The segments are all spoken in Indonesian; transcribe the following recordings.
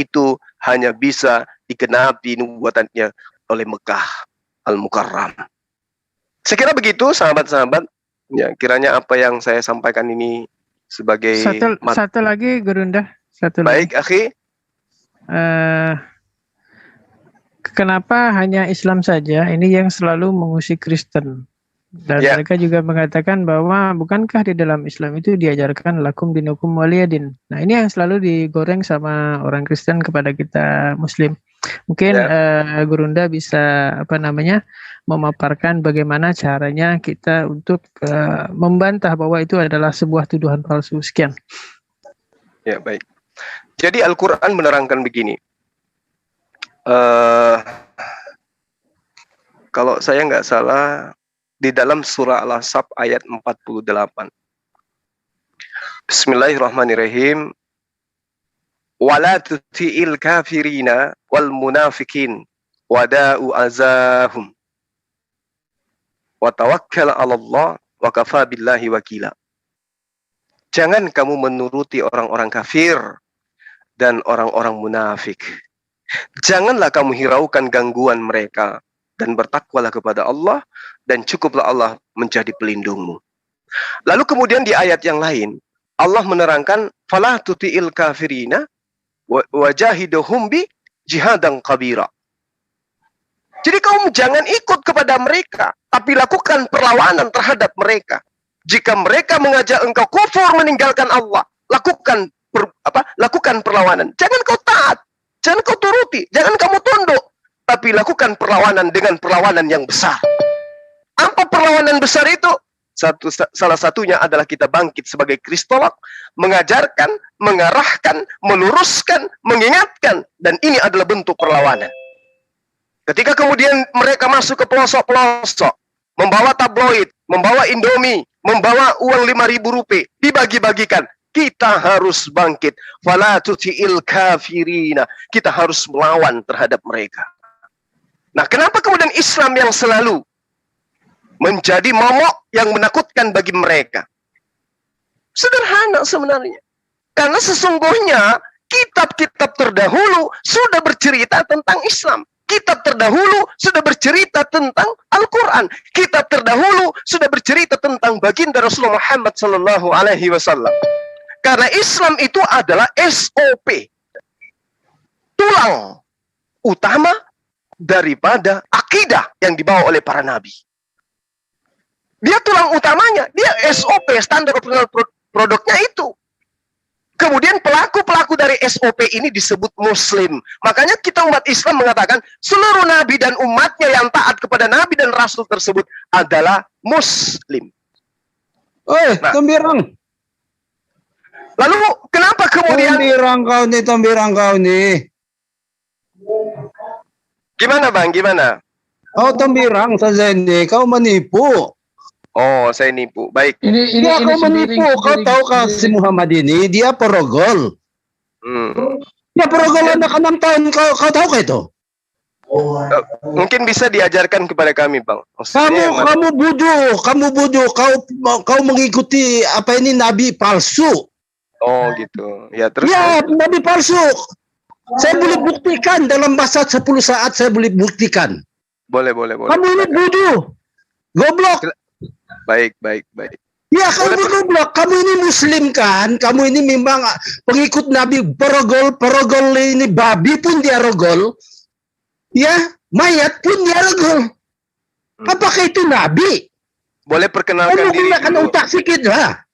itu hanya bisa digenapi nubuatannya oleh Mekah Al-Mukarram. Saya kira begitu, sahabat-sahabat. Ya, kiranya apa yang saya sampaikan ini sebagai satu lagi, Gurunda. Baik, akhi. Kenapa hanya Islam saja ini yang selalu mengusik Kristen? Dan mereka juga mengatakan bahwa bukankah di dalam Islam itu diajarkan lakum dinukum waliyadin. Nah, ini yang selalu digoreng sama orang Kristen kepada kita Muslim. Mungkin Gurunda bisa memaparkan bagaimana caranya kita untuk membantah bahwa itu adalah sebuah tuduhan palsu. Sekian. Ya, baik. Jadi Al-Quran menerangkan begini. Kalau saya nggak salah, di dalam surah Al-Ahzab ayat 48. Bismillahirrahmanirrahim. Wala tuti'il kafirina wal munafikin wada'u azahum wa tawakkal 'ala Allah wa kafa billahi wakila. Jangan kamu menuruti orang-orang kafir dan orang-orang munafik. Janganlah kamu hiraukan gangguan mereka, dan bertakwalah kepada Allah, dan cukuplah Allah menjadi pelindungmu. Lalu kemudian di ayat yang lain, Allah menerangkan, falah tuti'il kafirina wajahiduhum bi jihadan kabira. Jadi kamu jangan ikut kepada mereka, tapi lakukan perlawanan terhadap mereka. Jika mereka mengajak engkau kufur meninggalkan Allah, lakukan perlawanan. Jangan kau taat, jangan kau turuti, jangan kamu tunduk, tapi lakukan perlawanan dengan perlawanan yang besar. Apa perlawanan besar itu? Salah satunya adalah kita bangkit sebagai kristolog, mengajarkan, mengarahkan, meluruskan, mengingatkan, dan ini adalah bentuk perlawanan. Ketika kemudian mereka masuk ke pelosok-pelosok, membawa tabloid, membawa Indomie, membawa uang 5.000 rupiah, dibagi-bagikan, kita harus bangkit. Fala tuti'il kafirina. Kita harus melawan terhadap mereka. Nah, kenapa kemudian Islam yang selalu menjadi momok yang menakutkan bagi mereka? Sederhana sebenarnya. Karena sesungguhnya kitab-kitab terdahulu sudah bercerita tentang Islam. Kitab terdahulu sudah bercerita tentang Al-Quran. Kitab terdahulu sudah bercerita tentang baginda Rasulullah Muhammad SAW. Karena Islam itu adalah SOP. Tulang utama daripada akidah yang dibawa oleh para nabi. Dia tulang utamanya, dia SOP, standar produknya itu. Kemudian pelaku-pelaku dari SOP ini disebut Muslim. Makanya kita umat Islam mengatakan seluruh nabi dan umatnya yang taat kepada nabi dan rasul tersebut adalah Muslim. Tombirang. Lalu kenapa kemudian Tombirang kau nih. Gimana Bang? Gimana? Oh, Tombirang saja ini kau menipu. Oh, saya nipu. Baik. Ini kau menipu. Kau tahu si Muhammad ini dia perogol. Ya perogol anak 6 tahun. Kau tahu kah itu? Mungkin bisa diajarkan kepada kami, Bang. Kamu bodoh. Kau mengikuti apa ini nabi palsu. Oh, gitu. Ya, terus. Ya, nabi palsu. Saya boleh buktikan dalam masa 10 saat saya boleh buktikan. Boleh. Kamu ini bodoh. Goblok. Baik. Ya, kamu goblok. Kamu ini Muslim kan? Kamu ini memang pengikut Nabi perogol ini babi pun dia rogol. Ya, mayat pun dia rogol. Apakah itu Nabi? Boleh perkenalkan diri. Kamu gunakan otak sedikit lah.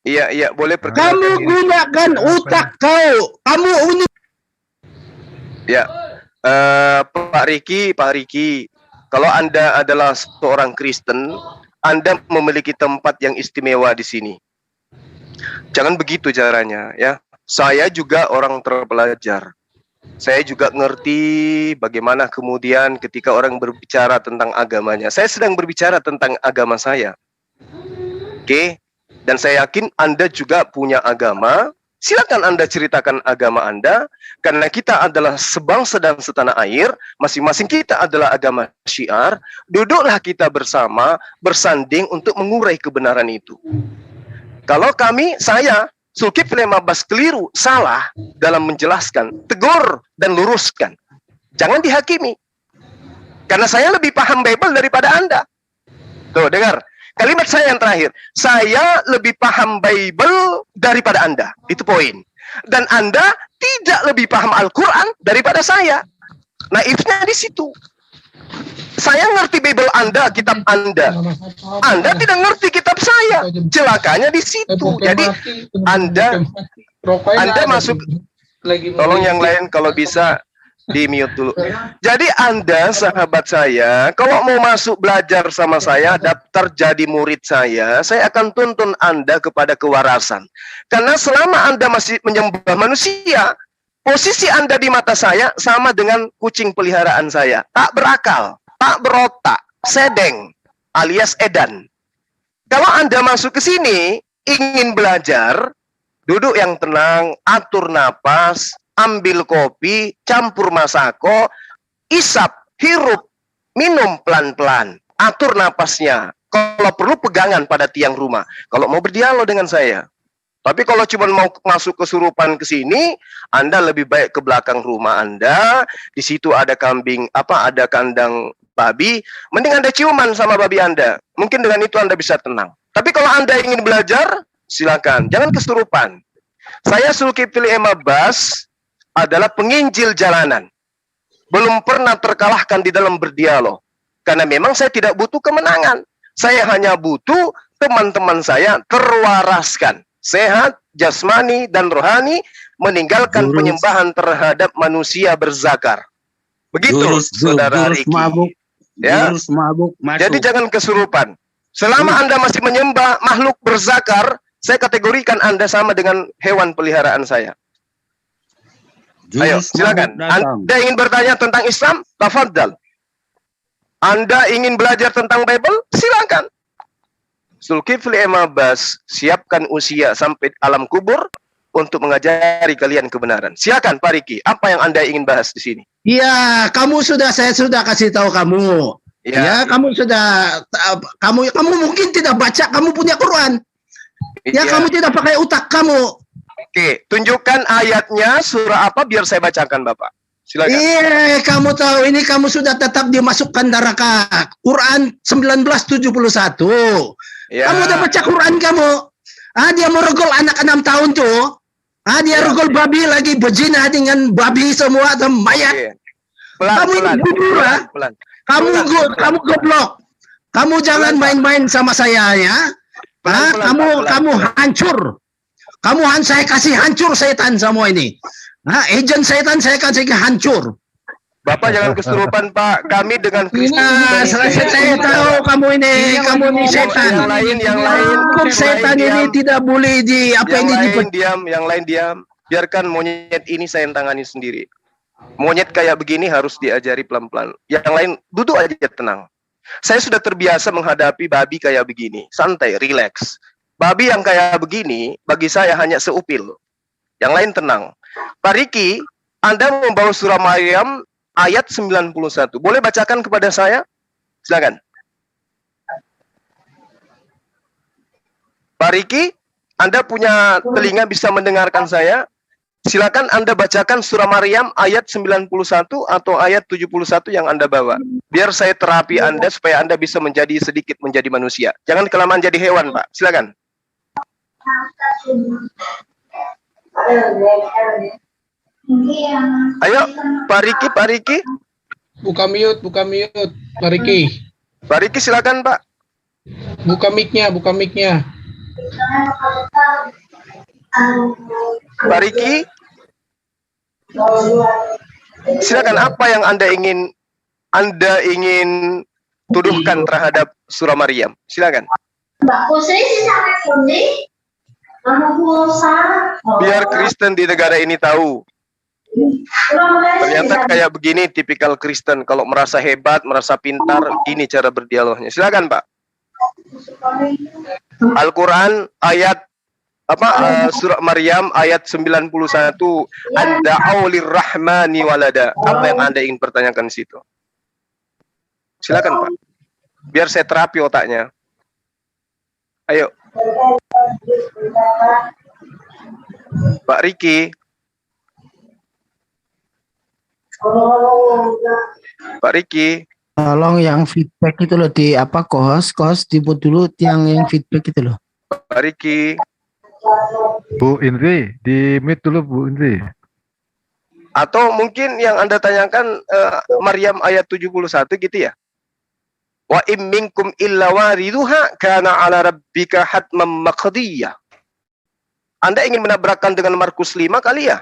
Iya, boleh perkenalkan diri. Kamu gunakan otak kau. Kamu ini. Ya, Pak Riki, kalau Anda adalah seorang Kristen, Anda memiliki tempat yang istimewa di sini. Jangan begitu caranya, ya. Saya juga orang terpelajar. Saya juga ngerti bagaimana kemudian ketika orang berbicara tentang agamanya. Saya sedang berbicara tentang agama saya. Oke? Dan saya yakin Anda juga punya agama. Silakan Anda ceritakan agama Anda, karena kita adalah sebangsa dan setanah air, masing-masing kita adalah agama syiar, duduklah kita bersama, bersanding untuk mengurai kebenaran itu. Kalau saya Zulkifli Abbas keliru, salah dalam menjelaskan, tegur dan luruskan. Jangan dihakimi. Karena saya lebih paham Bible daripada Anda. Tuh, dengar. Kalimat saya yang terakhir. Saya lebih paham Bible daripada Anda. Itu poin. Dan Anda tidak lebih paham Al-Quran daripada saya. Naifnya di situ. Saya ngerti Bible Anda, kitab Anda. Anda tidak ngerti kitab saya. Celakanya di situ. Jadi Anda masuk. Tolong yang lain kalau bisa di mute dulu. Jadi Anda, sahabat saya, kalau mau masuk belajar sama saya, daftar jadi murid saya akan tuntun Anda kepada kewarasan. Karena selama Anda masih menyembah manusia, posisi Anda di mata saya sama dengan kucing peliharaan saya. Tak berakal, tak berotak, sedeng, alias edan. Kalau Anda masuk ke sini, ingin belajar, duduk yang tenang, atur napas, ambil kopi, campur masako, isap, hirup, minum pelan-pelan, atur napasnya. Kalau perlu pegangan pada tiang rumah. Kalau mau berdialog dengan saya. Tapi kalau cuma mau masuk kesurupan ke sini, Anda lebih baik ke belakang rumah Anda. Di situ ada kambing, ada kandang babi. Mending Anda ciuman sama babi Anda. Mungkin dengan itu Anda bisa tenang. Tapi kalau Anda ingin belajar, silakan. Jangan kesurupan. Saya Zulkifli Abbas adalah penginjil jalanan. Belum pernah terkalahkan di dalam berdialog. Karena memang saya tidak butuh kemenangan. Saya hanya butuh teman-teman saya terwaraskan. Sehat, jasmani, dan rohani. Meninggalkan penyembahan terhadap manusia berzakar. Begitu, saudara Riki. Ya? Jadi jangan kesurupan. Selama Anda masih menyembah makhluk berzakar, saya kategorikan Anda sama dengan hewan peliharaan saya. Ayo, silakan. Anda ingin bertanya tentang Islam? Tafadhal. Anda ingin belajar tentang Bible? Silakan. Zulkifli Abbas, siapkan usia sampai alam kubur untuk mengajari kalian kebenaran. Silakan Pak Riki, apa yang Anda ingin bahas di sini? Iya, saya sudah kasih tahu kamu. Ya, kamu mungkin tidak baca, kamu punya Quran. Ya, kamu tidak pakai otak kamu. Oke, tunjukkan ayatnya surah apa biar saya bacakan Bapak. Silakan. Iya, kamu tahu ini kamu sudah tetap dimasukkan neraka. Quran 1971. Ya. Kamu udah baca Quran kamu. Dia merogol anak 6 tahun tuh. Dia rogol babi lagi berzina dengan babi semua atau mayat. Kamu ini bubur ya. Kamu goblok. Kamu jangan main-main sama saya ya. Kamu hancur. Saya kasih hancur setan semua ini. Agent setan saya kasih hancur. Bapak jangan kesurupan Pak. Kami dengan Kristen. Saya tahu kamu ini setan. Yang lain. Setan ini tidak boleh Yang lain diam. Biarkan monyet ini saya tangani sendiri. Monyet kayak begini harus diajari pelan-pelan. Yang lain duduk aja tenang. Saya sudah terbiasa menghadapi babi kayak begini. Santai, rileks. Babi yang kayak begini, bagi saya hanya seupil. Yang lain tenang. Pak Riki, Anda membawa surah Maryam ayat 91. Boleh bacakan kepada saya? Silakan. Pak Riki, Anda punya telinga bisa mendengarkan saya? Silakan Anda bacakan surah Maryam ayat 91 atau ayat 71 yang Anda bawa. Biar saya terapi Anda supaya Anda bisa sedikit menjadi manusia. Jangan kelamaan jadi hewan, Pak. Silakan. Ayo, Pak Riki. Buka mute, Pak Riki. Pak Riki silakan, Pak. Buka mic-nya. Pak Riki, silakan, apa yang Anda ingin tuduhkan terhadap surah Maryam? Silakan. Biar Kristen di negara ini tahu. Ternyata kayak begini tipikal Kristen. Kalau merasa hebat, merasa pintar, ini cara berdialognya. Silakan Pak. Al-Quran ayat surah Maryam ayat 91. Anda'u lirrahmani walada. Apa yang Anda ingin pertanyakan di situ? Silakan Pak. Biar saya terapi otaknya. Ayo. Pak Riki. Pak Riki. Tolong yang feedback itu loh di apa kos dibuat dulu yang feedback itu loh. Pak Riki. Bu Indri, di mute dulu Bu Indri. Atau mungkin yang Anda tanyakan Maryam ayat 71 gitu ya. Wa im minkum illa wariduha kana ala rabbika hatmam maqdiyah. Anda ingin menabrakkan dengan Markus 5 kali ya?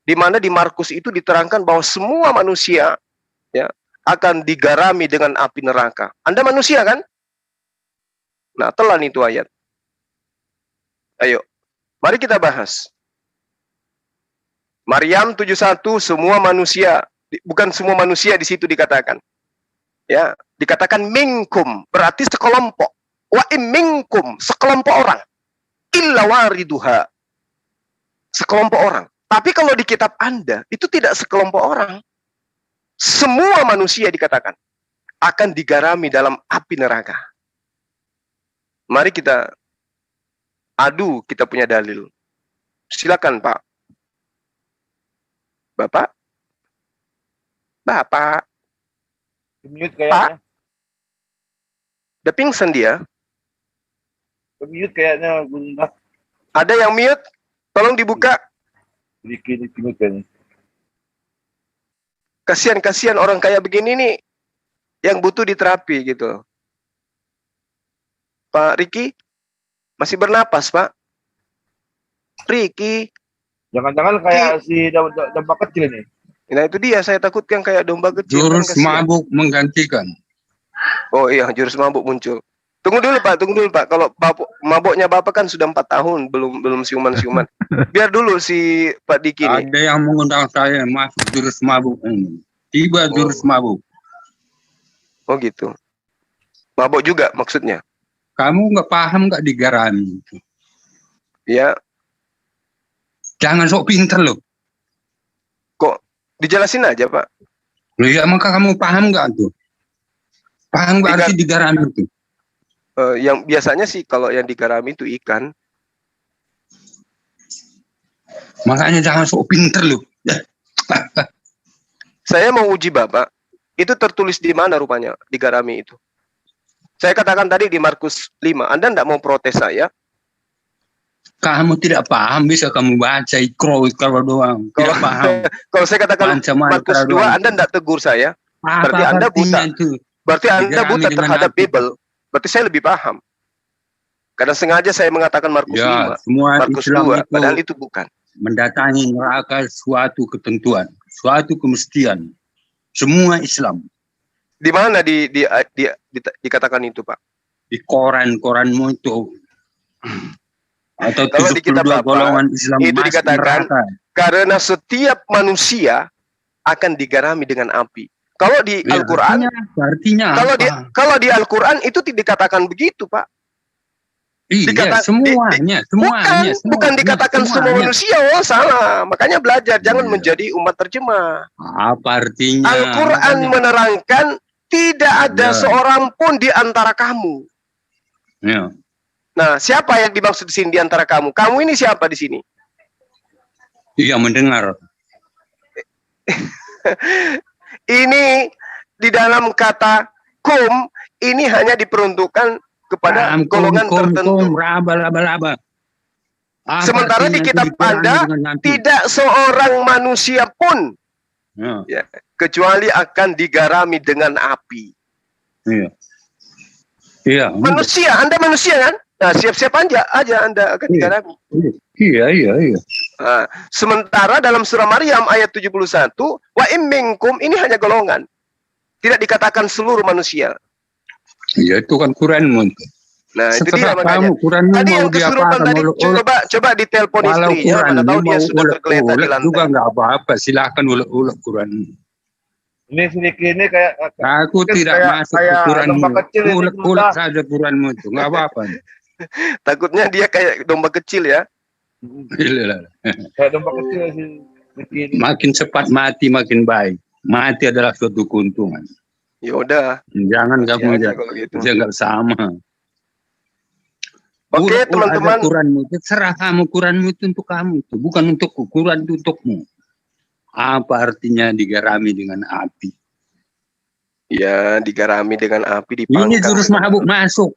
Di mana di Markus itu diterangkan bahwa semua manusia ya akan digarami dengan api neraka. Anda manusia kan? Nah, telan itu ayat. Ayo, mari kita bahas. Maryam 71 semua manusia, bukan semua manusia di situ dikatakan. Ya, dikatakan minkum, berarti sekelompok. Wa im minkum, sekelompok orang. Illa wariduha. Sekelompok orang. Tapi kalau di kitab Anda, itu tidak sekelompok orang. Semua manusia dikatakan akan digarami dalam api neraka. Mari kita adu kita punya dalil. Silakan Pak. Bapak? Bapak? Mute kayaknya. Udah pingsan dia. Mute kayaknya. Ada yang mute? Tolong dibuka. Riki mute kayaknya. Kasihan orang kayak begini nih yang butuh diterapi gitu. Pak Riki masih bernapas, Pak. Riki. Jangan-jangan kayak si domba kecil nih. Nah itu dia, saya takutkan kayak domba kecil. Jurus mabuk menggantikan. Oh iya, jurus mabuk muncul. Tunggu dulu Pak. Kalau mabuknya Bapak kan sudah 4 tahun belum siuman-siuman. Biar dulu si Pak Diki nih. Ada yang mengundang saya masuk jurus mabuk ini. Tiba jurus mabuk. Oh gitu. Mabuk juga maksudnya. Kamu nggak paham nggak digarami? Ya. Jangan sok pinter loh. Kok dijelasin aja Pak? Loh ya maka kamu paham nggak tuh? Paham nggak arti digarami itu? Yang biasanya sih kalau yang digarami itu ikan. Makanya jangan sok pinter loh. Saya mau uji Bapak. Itu tertulis di mana rupanya digarami itu? Saya katakan tadi di Markus 5. Anda tidak mau protes saya? Kamu tidak paham, bisa kamu baca ikro kalau doang. Tidak paham. Kalau saya katakan Markus 2, Anda tidak tegur saya. Berarti Anda buta. Berarti Anda buta terhadap Bible. Berarti saya lebih paham. Karena sengaja saya mengatakan Markus 5, Markus 2, padahal itu bukan. Mendatangi neraka suatu ketentuan, suatu kemestian. Semua Islam. Di mana dikatakan itu, Pak? Di koran-koranmu itu. Atau kalau di kitab golongan Islam itu dikatakan neraka. Karena setiap manusia akan digarami dengan api. Kalau di Al-Quran, artinya kalau di Al-Quran itu dikatakan begitu, Pak. Iya, semuanya. Bukan dikatakan semua manusia. Oh, salah. Makanya belajar, jangan menjadi umat terjemah. Apa artinya? Al-Quran menerangkan tidak ada seorang pun di antara kamu. Ya. Nah, siapa yang dimaksud di sini di antara kamu? Kamu ini siapa di sini? Iya, mendengar. Ini di dalam kata kum ini hanya diperuntukkan kepada golongan tertentu. Raba. Sementara di kitab Anda tidak seorang manusia pun ya, kecuali akan digarami dengan api. Iya. Manusia, Anda manusia kan? Nah, siap-siap aja Anda akan digarami. Iya. Nah, sementara dalam surah Maryam ayat 71, wa im minkum ini hanya golongan. Tidak dikatakan seluruh manusia. Iya, itu kan Quranmu. Nah, itu dia makanya. Tadi yang kesurupan tadi, coba ditelepon istrinya, mana tahu dia sudah tergeletak di lantai. Juga nggak apa-apa, silakan ulek Quran. Ini sedikit ini kayak aku tidak masuk ke Quranmu. Ulek saja Quranmu itu, nggak apa-apa. Takutnya dia kayak domba kecil ya. Kayak domba kecil sih. Makin cepat mati makin baik. Mati adalah suatu keuntungan. Ya udah. Jangan kamu gitu. jangan sama. Oke, Ada teman-teman. Quranmu, terserah kamu. Quranmu itu untuk kamu, itu bukan untukku. Quran itu untukmu. Apa artinya digarami dengan api? Ya, digarami dengan api, Ini dipanggang. jurus mabuk masuk.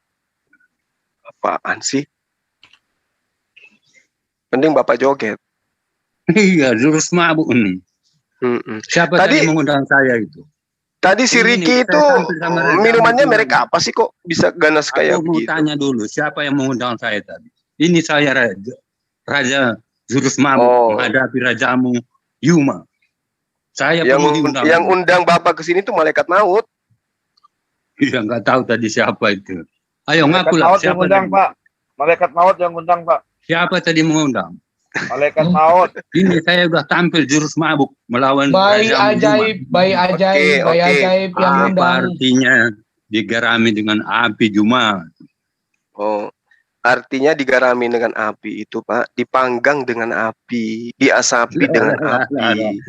Apaan sih? Mending Bapak joget. Iya, jurus mabuk ini. Mm-mm. Siapa tadi mengundang saya itu? Tadi si Ini, Ricky saya itu tampil sama Raja minumannya Muhammad. merek apa sih kok bisa ganas kayak Aku mau begitu? tanya dulu, siapa yang mengundang saya tadi? Ini saya Raja jurus mabuk menghadapi rajamu Yuma. Saya yang undang Bapak ke sini tuh malaikat maut. Iya, nggak tahu tadi siapa itu. Ayo Malaikat ngaku lah maut yang siapa undang, tadi? Pak. Malaikat maut yang undang, Pak. Siapa tadi mengundang? Malaikat maut. Ini saya udah tampil jurus mabuk melawan Bayi rajamu Yuma. ajaib, bayi ajaib, bayi Oke. ajaib yang Apa undang. artinya digarami dengan api Juma? Oh, artinya digarami dengan api itu, Pak, dipanggang dengan api, diasapi dengan api,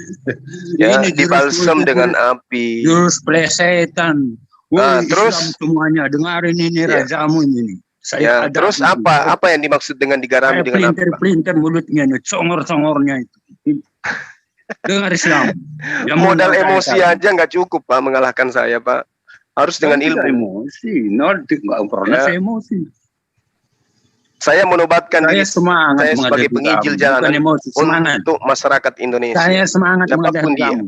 ya, Ini dibalsem jurus- dengan api. Jurus plesetan. Ah, Woi, terus? Islam semuanya dengarin ini Ya. rajamu ini. Ya, Saya terus apa? Apa yang dimaksud dengan digarami Saya dengan api, Pak? pelintir mulutnya nih, congor-congornya itu. Dengar Islam. Yang Modal mengundang emosi saya aja nggak cukup, Pak, mengalahkan saya, Pak. Harus dengan Tidak ilmu. emosi, nggak pernah Ya. saya emosi. Saya menobatkan Saya diri semangat saya sebagai menghadapi penginjil kamu. jalanan Bukan emosi, semangat. untuk masyarakat Indonesia. Saya semangat Siapapun menghadapi dia. kamu.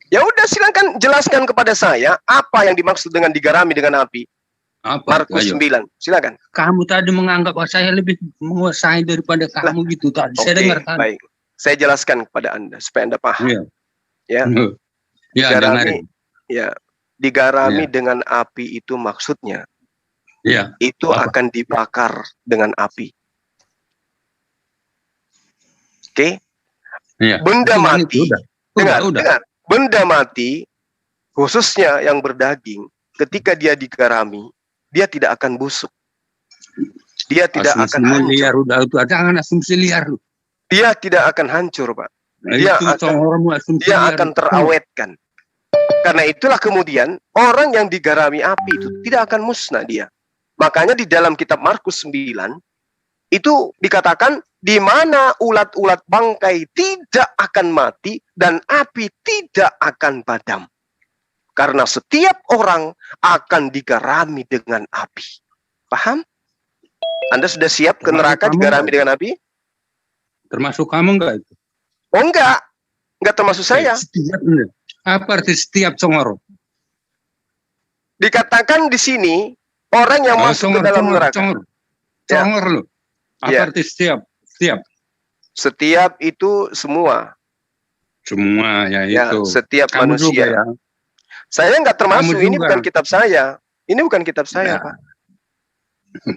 Ya udah, silakan jelaskan kepada saya apa yang dimaksud dengan digarami dengan api. Apa? Markus Ayo. 9. Silakan. Kamu tadi menganggap bahwa saya lebih menguasai daripada kamu gitu tadi. Saya Oke, dengar tadi. baik. Saya jelaskan kepada Anda supaya Anda paham. Iya. Ya. Ya, Digarami, dengarin. ya, digarami Ya. dengan api itu maksudnya Iya. itu Apa? akan dibakar dengan api. Oke? Iya. Benda Cuman mati. itu udah. Udah. Dengar. Benda mati, khususnya yang berdaging, ketika dia digarami, dia tidak akan busuk. Dia tidak Asumsi akan hancur. liar udah itu. Jangan asumsi liar lu. Dia tidak akan hancur, Pak. Nah, Dia itu akan- congormu asumsi Dia liar. akan terawetkan. Karena itulah kemudian orang yang digarami api itu tidak akan musnah dia. Makanya di dalam kitab Markus 9 itu dikatakan di mana ulat-ulat bangkai tidak akan mati dan api tidak akan padam. Karena setiap orang akan digarami dengan api. Paham? Anda sudah siap ke Termasuk neraka kamu digarami nggak? dengan api? Termasuk kamu enggak itu? Oh enggak. Enggak termasuk saya. Setiap, apa arti setiap congor? Dikatakan di sini orang yang masuk ke dalam neraka. Ya. Congor lu. Apa Ya. arti setiap? Setiap. Setiap itu semua. Semua ya Ya, itu. setiap Kamu juga manusia. ya. Saya nggak termasuk. Kamu Ini juga. bukan kitab saya. Ini bukan kitab saya, Ya. Pak.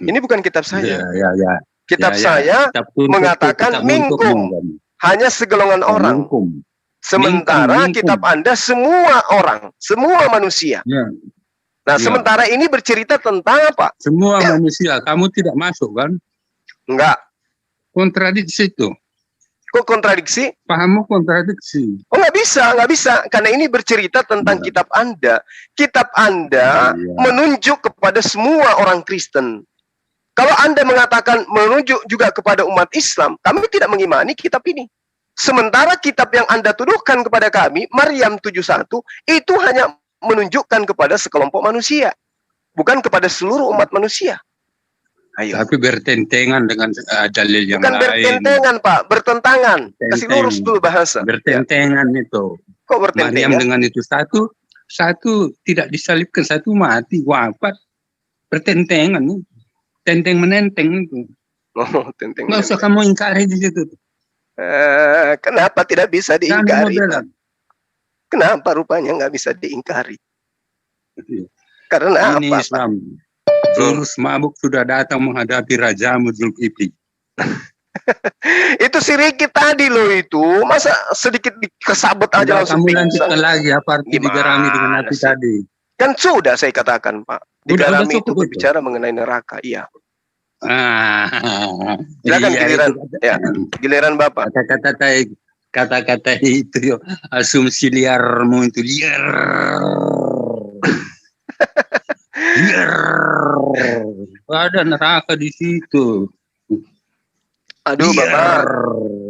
Ini bukan kitab saya. Ya. Kitab Ya, ya. saya Kitab tuntut mengatakan itu, kitab mingkum. untukmu, hanya segelongan kan? orang. Mingkum. Sementara Mingkum. kitab Anda semua orang, semua manusia. Ya. Nah, Ya. sementara ini bercerita tentang apa? Semua manusia. Kamu tidak masuk kan? Enggak. Kontradiksi itu. Kok kontradiksi? Pahammu kontradiksi. Oh, nggak bisa. Karena ini bercerita tentang Ya. kitab Anda. Kitab Anda Ya. menunjuk kepada semua orang Kristen. Kalau Anda mengatakan menunjuk juga kepada umat Islam, kami tidak mengimani kitab ini. Sementara kitab yang Anda tuduhkan kepada kami, Maryam 71, itu hanya menunjukkan kepada sekelompok manusia. Bukan kepada seluruh umat manusia. Ayo. Tapi bertentangan dengan dalil yang Bukan lain. bertentangan, Pak. Bertentangan. Kasih lurus dulu bahasa. Bertentangan itu. Kok Maryam bertentangan? dengan itu satu tidak disalibkan, satu mati, wafat. Bertentangan. Tenteng menenteng itu. Oh, tenteng. Nggak usah kamu ingkari di situ. Kenapa tidak bisa Jangan diingkari? modelan. Kenapa rupanya nggak bisa diingkari? Karena Ini apa? Pak? Islam. Jurus mabuk sudah datang menghadapi rajamu Zulkifli. Itu si Ricky tadi loh itu. Masa sedikit kesabet aja Udah, langsung kamu pingsan? lanjutkan lagi apa arti Gimana digarami dengan api sih? tadi. Kan sudah saya katakan, Pak. Udah Digarami itu cukup itu. berbicara mengenai neraka. Iya. Silakan Iya, giliran. itu Ya, giliran Bapak. kata-kata itu yo, asumsi liarmu itu liar. ada neraka di situ. Aduh, Bapak.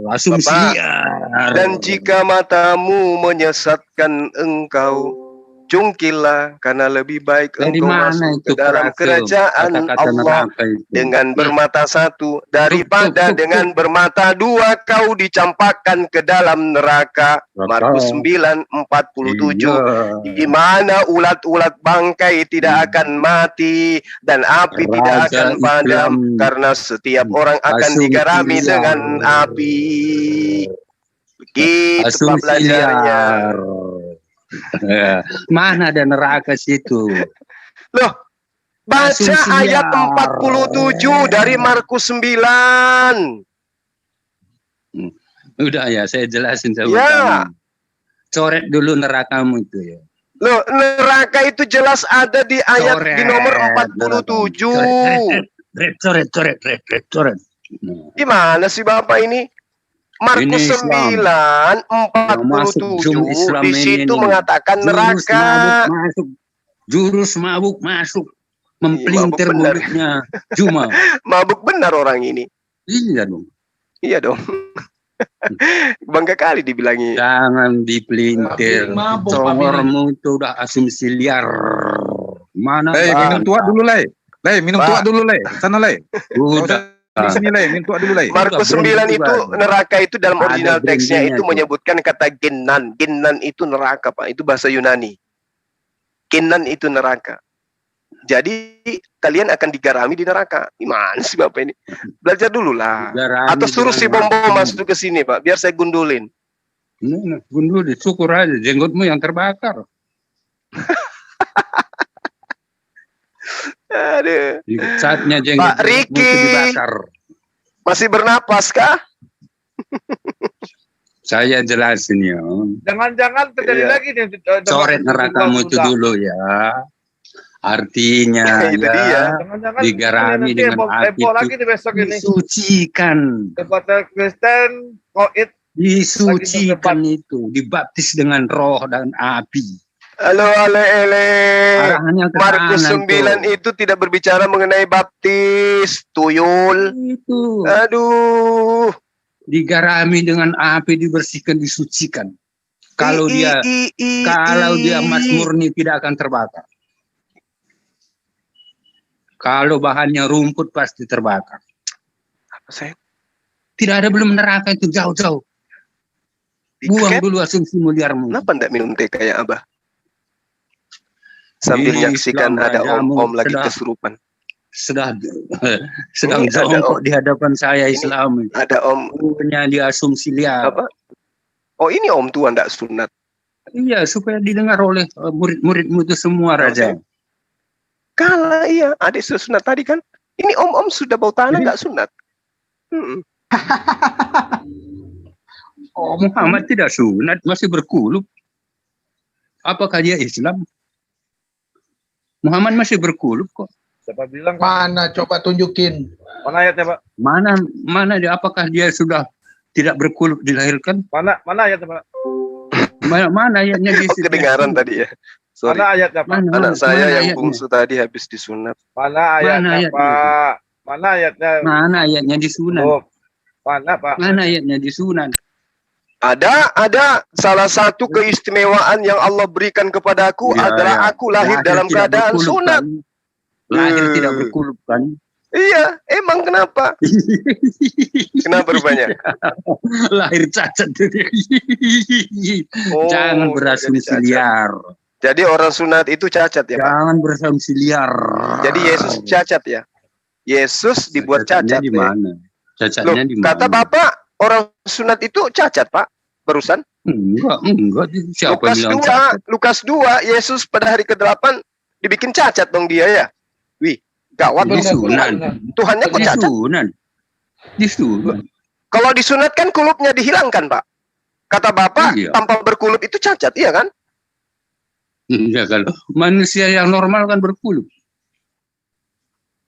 Asumsi Bapak. liar. Dan jika matamu menyesatkan engkau, cungkilah, karena lebih baik Dari engkau mana masuk itu ke dalam frase kerajaan kata-kata Allah neraka itu? dengan bermata satu daripada Tuk. dengan bermata dua kau dicampakkan ke dalam neraka. Markus 9:47. Iya. Di mana ulat-ulat bangkai tidak akan mati dan api tidak Raja akan padam, Islam. karena setiap orang akan Asumsi digarami liar. dengan api. Begitu Pak Asumsi belajarnya. liar. Ya. Mana ada neraka situ? Loh, baca Asumsi ayat liar. 47 dari Markus 9. Udah ya, saya jelasin sama Ya. kamu. Coret dulu nerakamu itu ya. Loh, neraka itu jelas ada di ayat Coret. di nomor 47. Coret. Nah, Gimana sih Bapak ini? Markus Ini Islam. 9:47 Islam di ini situ nih. mengatakan neraka. Jurus mabuk masuk. Mempelintir mabuk benar. mulutnya Juma. Mabuk benar orang ini. Iya dong. Iya dong. Bangga kali dibilangi. Jangan dipelintir. Mabuk, Congormu itu udah asumsi liar. Mana Lei, Bang? minum tua dulu, Lei. Lei, minum Pak. tua dulu, Lei. Sana, Lei. Udah. Di sini, Lei. Minum tua dulu, Lei. Markus Bukan, 9 itu bukan. neraka itu dalam Ada original teksnya brandingnya itu tuh. menyebutkan kata Ginnan. Ginnan itu neraka, Pak. Itu bahasa Yunani. Ginnan itu neraka. Jadi kalian akan digarami di neraka. Gimana sih Bapak ini? Belajar dulu lah. Digarami Atau suruh si dengan Bom api. masuk ke sini, Pak. Biar saya gundulin. Nah, gundul dicukur aja jenggotmu yang terbakar. Aduh. Di saatnya jenggot Pak Riki. itu dibakar. Masih bernapas kah? Saya jelasin ya. Jangan-jangan terjadi Iya. lagi nih. Coret nerakamu itu dulu ya. Artinya Itu ya, dia. Jangan-jangan digarami nanti dengan api lagi itu di besok ini. disucikan. Kepada Kristen, Koit, Disucikan itu, dibaptis dengan roh dan api. Halo, ale. Arahannya ke Markus sana 9 tuh. itu tidak berbicara mengenai baptis, tuyul. Itu Aduh. digarami dengan api, dibersihkan, disucikan. Kalau dia emas murni tidak akan terbakar. Kalau bahannya rumput pasti terbakar. Apa saya? Tidak ada belum neraka itu jauh-jauh. Buang Diket? dulu asumsi liarmu. Kenapa enggak minum teh kayak Abah? Sambil Ini nyaksikan Islam ada rajamu om-om lagi sedang- kesurupan. sedang Ini ada jongkok om. di hadapan saya Ini- Islam. Ada om Punya dia asumsi liar. apa? Oh, ini om tua enggak sunat. Iya, supaya didengar oleh murid-muridmu itu semua, Raja. Kalah iya, adik sudah sunat tadi kan. Ini om-om sudah bau tanah Jadi- enggak sunat. Oh, Muhammad tidak sunat, masih berkulub. Apakah dia Islam? Muhammad masih berkulub kok. siapa bilang? Mana coba tunjukin. Mana ayatnya, Pak? Mana dia? Apakah dia sudah tidak berkulub dilahirkan? Mana ayatnya, Pak? Mana ayatnya di Oh, situ? kedengaran tadi ya. Sorry. Mana ayatnya, Pak? Anak saya yang ayatnya? bungsu tadi habis disunat. Mana ayatnya, ayatnya? Pak? Mana ayatnya? Mana ayatnya disunat? Oh, mana, Pak? Mana ayatnya disunat? Ada salah satu keistimewaan yang Allah berikan kepadaku Ya, adalah ya. aku lahir dalam tidak keadaan berkulub, sunat. kan? Lahir Hmm. tidak berkulub kan? Iya, emang kenapa? Kenapa rupanya? Lahir cacat. Oh, Jangan berasumsi jadi cacat. liar. Jadi orang sunat itu cacat ya, Pak? Jangan berasumsi liar. Jadi Yesus cacat ya? Yesus dibuat Cacatnya cacat di ya? mana? Loh, Cacatnya di mana? kata Bapak orang sunat itu cacat, Pak? Barusan? Enggak. Siapa Lukas bilang 2, cacat? Lukas 2, Yesus pada hari ke-8 dibikin cacat dong dia ya? Wih, gawat. Di sunat. Tuhannya kok cacat? Disunat. Kalau disunat kan kulupnya dihilangkan, Pak. Kata Bapak, Iya. tanpa berkulup itu cacat, iya kan? Ya kalau manusia yang normal kan berkulub.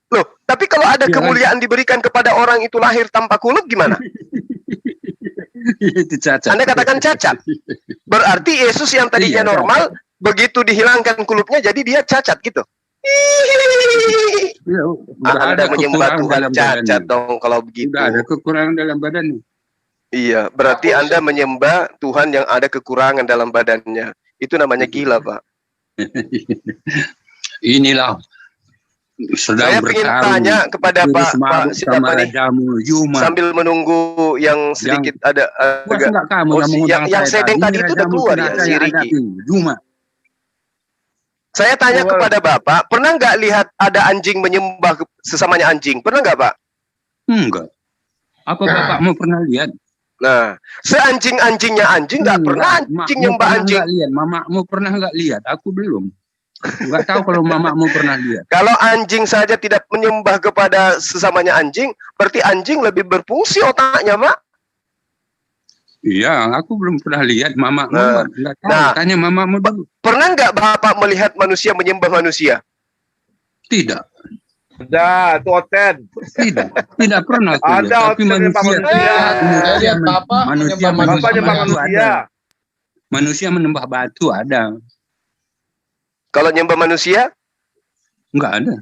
Loh, tapi kalau ada Iya kan? kemuliaan diberikan kepada orang itu lahir tanpa kulup gimana? Itu cacat. Anda katakan cacat. Berarti Yesus yang tadinya Iya, normal, begitu dihilangkan kulupnya jadi dia cacat gitu. Ya, udah Anda ada menyembah kekurangan Tuhan dalam cacat badannya. dong kalau begitu. Udah ada kekurangan dalam badannya. Iya, berarti Anda menyembah Tuhan yang ada kekurangan dalam badannya. Itu namanya gila, Pak. Inilah Saya sedang ingin bertarung tanya kepada jurus Pak mabuk siapa sama nih? rajamu Yuma. Sambil menunggu yang sedikit ada Puas agak enggak kamu Oh, yang mengundang yang saya sedang tadi Ini itu udah rajamu keluar sudah ya, saya si Riki. hadapi, Yuma. Saya tanya Keluar. kepada Bapak, pernah nggak lihat ada anjing menyembah sesamanya anjing? Pernah nggak, Pak? Enggak. Apa bapakmu pernah lihat? Nah, seanjing-anjingnya anjing nggak pernah anjing Makmu nyembah pernah anjing. nggak lihat? Mamakmu pernah nggak lihat? Aku belum. Nggak tahu kalau mamakmu pernah lihat. Kalau anjing saja tidak menyembah kepada sesamanya anjing, berarti anjing lebih berfungsi otaknya, Pak. Iya, aku belum pernah lihat mamakmu. Nah, Nggak tahu. nah. Tanya mamakmu dulu. Pernah nggak Bapak melihat manusia menyembah manusia? Tidak. Udah, itu Oten. Tidak pernah. aku lihat. Ada Tapi Oten yang manusia, Saya lihat Bapak manusia menyembah Bapak nyembah batu manusia. ada. Manusia menembah batu ada. Kalau nyembah manusia? Enggak ada.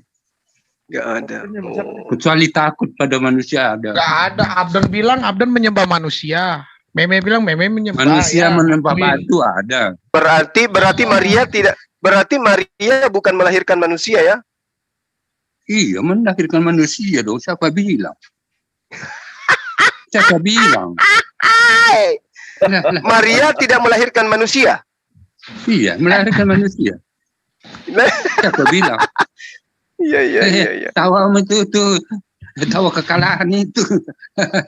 Nggak ada. Oh. Kecuali takut pada manusia ada. Nggak ada. Abdan bilang Abdan menyembah manusia. Meme bilang Meme menyembah. Manusia ya, menembah akui. batu ada. Berarti Maria tidak. Berarti Maria bukan melahirkan manusia ya? Iya, melahirkan manusia dong. Siapa bilang? Siapa bilang? Lah, lah. Maria tidak melahirkan manusia. Iya, melahirkan manusia. Siapa bilang? Iya. Tawamu itu tawa kekalahan itu.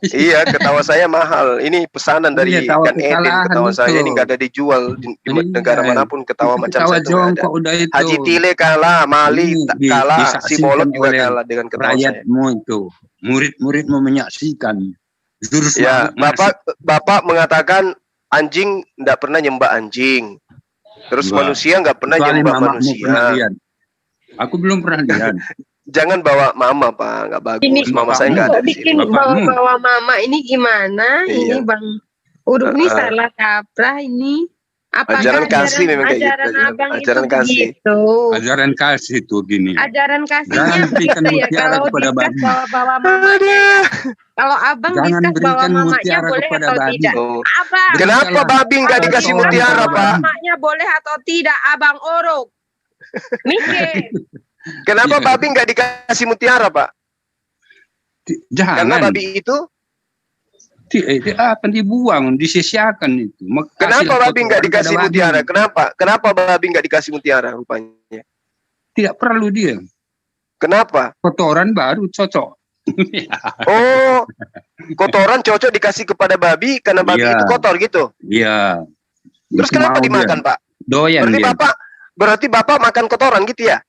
Iya, ketawa saya mahal. Ini pesanan dari Iya, tawa Gan Eden. kekalahan Ketawa saya itu. ini nggak ada dijual di Iya. negara manapun. Ketawa macam Tawa saya itu nggak ada. jongkok udah itu. Haji Tile kalah, Mali Ini kalah, disaksikan si Bolot juga oleh kalah dengan ketawa saya. rakyatmu itu. Murid-muridmu menyaksikan. Jurus Ya, mabuk Bapak mengatakan anjing nggak pernah nyembah anjing. Terus Enggak. manusia nggak pernah kecuali nyembah mamakmu manusia. pernah lihat. Aku belum pernah lihat. Jangan bawa mama, Pak, nggak bagus. Ini Mama saya nggak ada di bikin sini. Bapakmu. bawa mama ini gimana? Iya. Ini Bang Uruk ini Ah. salah kaprah ini. Apakah Ajaran kasih memang kayak gitu, ajaran ajaran- abang ajaran itu kasih. begitu? Ajaran kasih itu gini. Ajaran kasihnya Jangan berikan begitu ya. mutiara Kalau kepada diskas babi. bawa mamanya, kalau abang Jangan diskas bawa berikan mamanya mutiara boleh kepada atau babi. tidak? Oh. Abang, Kenapa Salah. babi nggak kalau dikasih diskas mutiara, bawa Pak? mamanya boleh atau tidak, abang Uruk? Mikir. Kenapa Iya. babi nggak dikasih mutiara, Pak? Karena Jangan. babi itu, Akan dibuang, disisiakan itu. kenapa Kasihlah babi nggak kotoran dikasih pada babi. mutiara? Kenapa babi nggak dikasih mutiara rupanya? Tidak perlu dia. Kenapa? Kotoran baru cocok. Oh, kotoran cocok dikasih kepada babi karena babi Iya. itu kotor gitu. Iya. Terus Itu kenapa mau dimakan, dia. Pak? Doyan dia. Berarti Bapak makan kotoran gitu ya?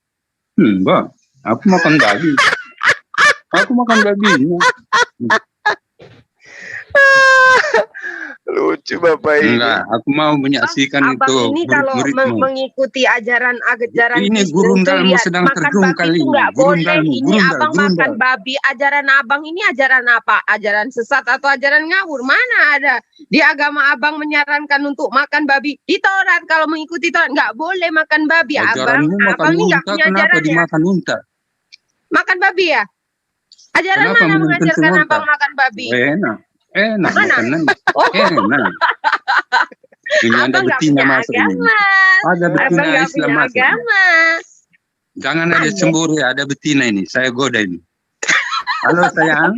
Enggak. Aku makan babi. Aku makan babinya. Lucu Bapak ini. Enggak, aku mau menyaksikan Abang itu ini kalau murid-muridmu. mengikuti ajaran Ini Kristen gurundalmu itu lihat, sedang makan terjun babi kali itu ini. nggak boleh. Gurundalmu, Ini gurundal, abang gurundal. makan babi. Ajaran abang ini ajaran apa? Ajaran sesat atau ajaran ngawur? Mana ada di agama abang menyarankan untuk makan babi? Di Taurat kalau mengikuti Taurat nggak boleh makan babi. Ajaranmu makan Abang ini nggak unta, punya kenapa ajaran ya? dimakan unta? Makan babi ya? Ajaran Kenapa mana menuntun mengajarkan unta? abang makan babi? Enak Mana? makanan. Oh, Enak. Ini ada abang nggak betina punya masuk ini. agama. Ada Abang betina nggak Islam punya masuk. agama. Jangan ada Aneh. cemburu ya, ada betina ini. Saya goda ini. Halo sayang.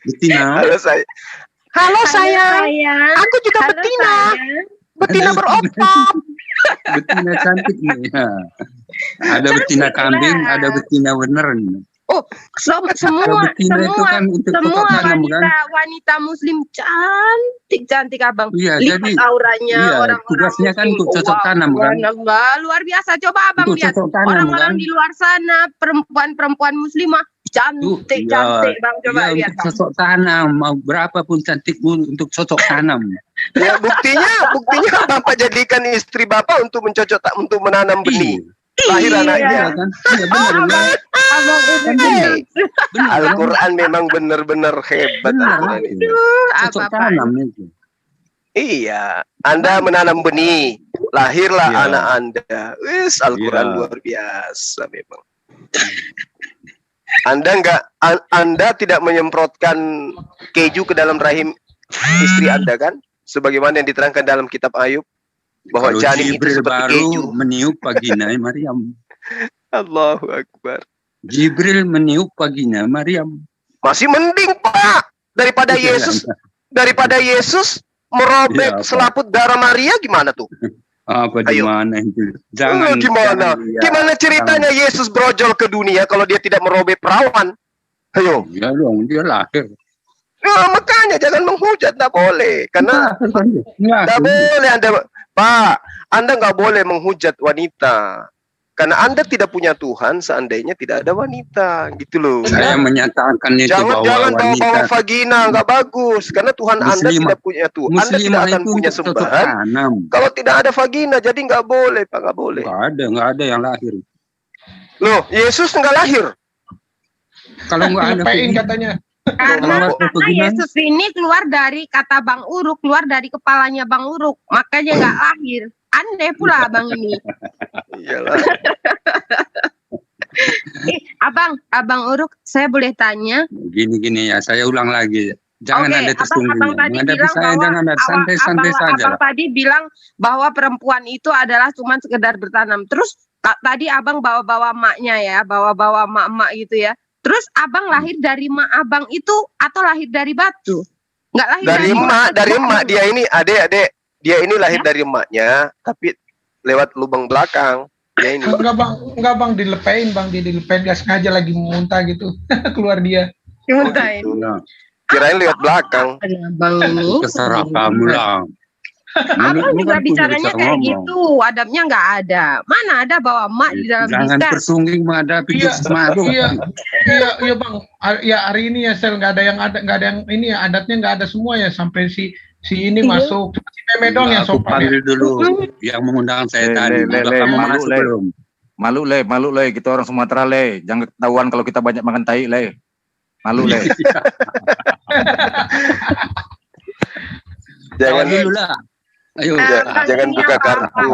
Betina. Halo saya. Halo sayang. sayang. Aku juga Halo, betina. sayang. Betina berotot. Betina cantik nih. Ya. Ada betina Cantik kambing, lah. ada betina bener. Semua Kalau betina itu kan untuk semua cocok tanam kan. wanita muslim cantik abang. Iya, Lihat jadi auranya iya, orang-orang tugasnya kan muslim. untuk cocok tanam, kan? Subhanallah, luar biasa. Coba abang Untuk lihat cocok tanam orang-orang kan. di luar sana, perempuan muslimah cantik Iya, bang. Coba iya, lihat untuk bang. cocok tanam, mau berapapun cantikmu untuk cocok tanam. Ya, buktinya Bapak jadikan istri Bapak untuk untuk menanam benih. Lahir Iya. anaknya. Iya kan? Iya benar kan? Abang itu Kan benar. Benar kan? Al-Quran memang benar-benar hebat. Benar Al-Quran itu. itu. Cocok apa tanam itu. Iya, Anda menanam benih. lahirlah Ya. anak Anda. Wis, Al-Quran Ya. luar biasa memang. Anda tidak menyemprotkan keju ke dalam rahim istri Anda kan? Sebagaimana yang diterangkan dalam kitab Ayub bahwa Kalau janin itu Jibril seperti baru keju. meniup vagina Maryam. Allahu Akbar. Jibril meniup vagina Maryam. Masih mending, Pak, daripada Yesus merobek Iya, Pak. selaput darah Maria gimana tuh? Apa Ayo. gimana itu? Jangan Gimana? jangan, ya. Gimana ceritanya Yesus brojol ke dunia kalau dia tidak merobek perawan? Ayo. Ya dong, dia lahir. Nah, makanya jangan menghujat, nggak boleh. Karena nggak boleh Anda, Pak, Anda nggak boleh menghujat wanita. Karena Anda tidak punya Tuhan seandainya tidak ada wanita, gitu loh. Saya menyatakan itu Jangan bahwa bawa wanita vagina, nggak bagus. Karena Tuhan Anda Muslimah- tidak punya Tuhan. Anda tidak muslimah akan itu punya untuk cocok sembahan tanam. kalau tidak ada vagina. Jadi nggak boleh, Pak, nggak boleh. Nggak ada yang lahir. Loh, Yesus nggak lahir. Kalau nggak ada Dilepein vagina, katanya. Karena Kalau Yesus ini keluar dari kata Bang Uruk, keluar dari kepalanya Bang Uruk, makanya nggak lahir. Aneh pula abang ini. Iyalah. Abang Uruk, saya boleh tanya? gini ya, saya ulang lagi. Jangan Oke, ada abang tersembunyi. tadi Menghadapi bilang saya bahwa jangan ada santai-santai saja. abang tadi bilang bahwa perempuan itu adalah cuma sekedar bertanam. Terus tadi abang bawa-bawa emaknya ya, bawa-bawa emak-emak gitu ya. Terus abang lahir dari emak abang itu atau lahir dari batu? Nggak lahir Dari emak dia ini adik-adik. Dia ini lahir dari emaknya, tapi lewat lubang belakang. Dia ini. Enggak bang, dilepein gak sengaja lagi muntah gitu. Keluar dia. Dimuntahin. Nah, Kirain lewat belakang. Abang ini. terserah kamu lah. Abang juga Bukan punya bicaranya bisa kayak ngomong. gitu, adabnya nggak ada. Mana ada bawa emak di dalam Jangan diskan? tersungging menghadapi Iya, jurus mabuk. Iya bang. Ya hari ini ya sel nggak ada yang ini ya, adatnya nggak ada semua ya, sampai si ini Iya. masuk. Cuma si Meme dong yang Aku sopan ya. panggil dulu yang mengundang saya tadi. Udah kamu malu, masuk Le. belum? Malu le, kita orang Sumatera le. Jangan ketahuan kalau kita banyak makan tai le. Malu le. Jangan dulu lah. Ayo. jangan ini buka apa, kartu.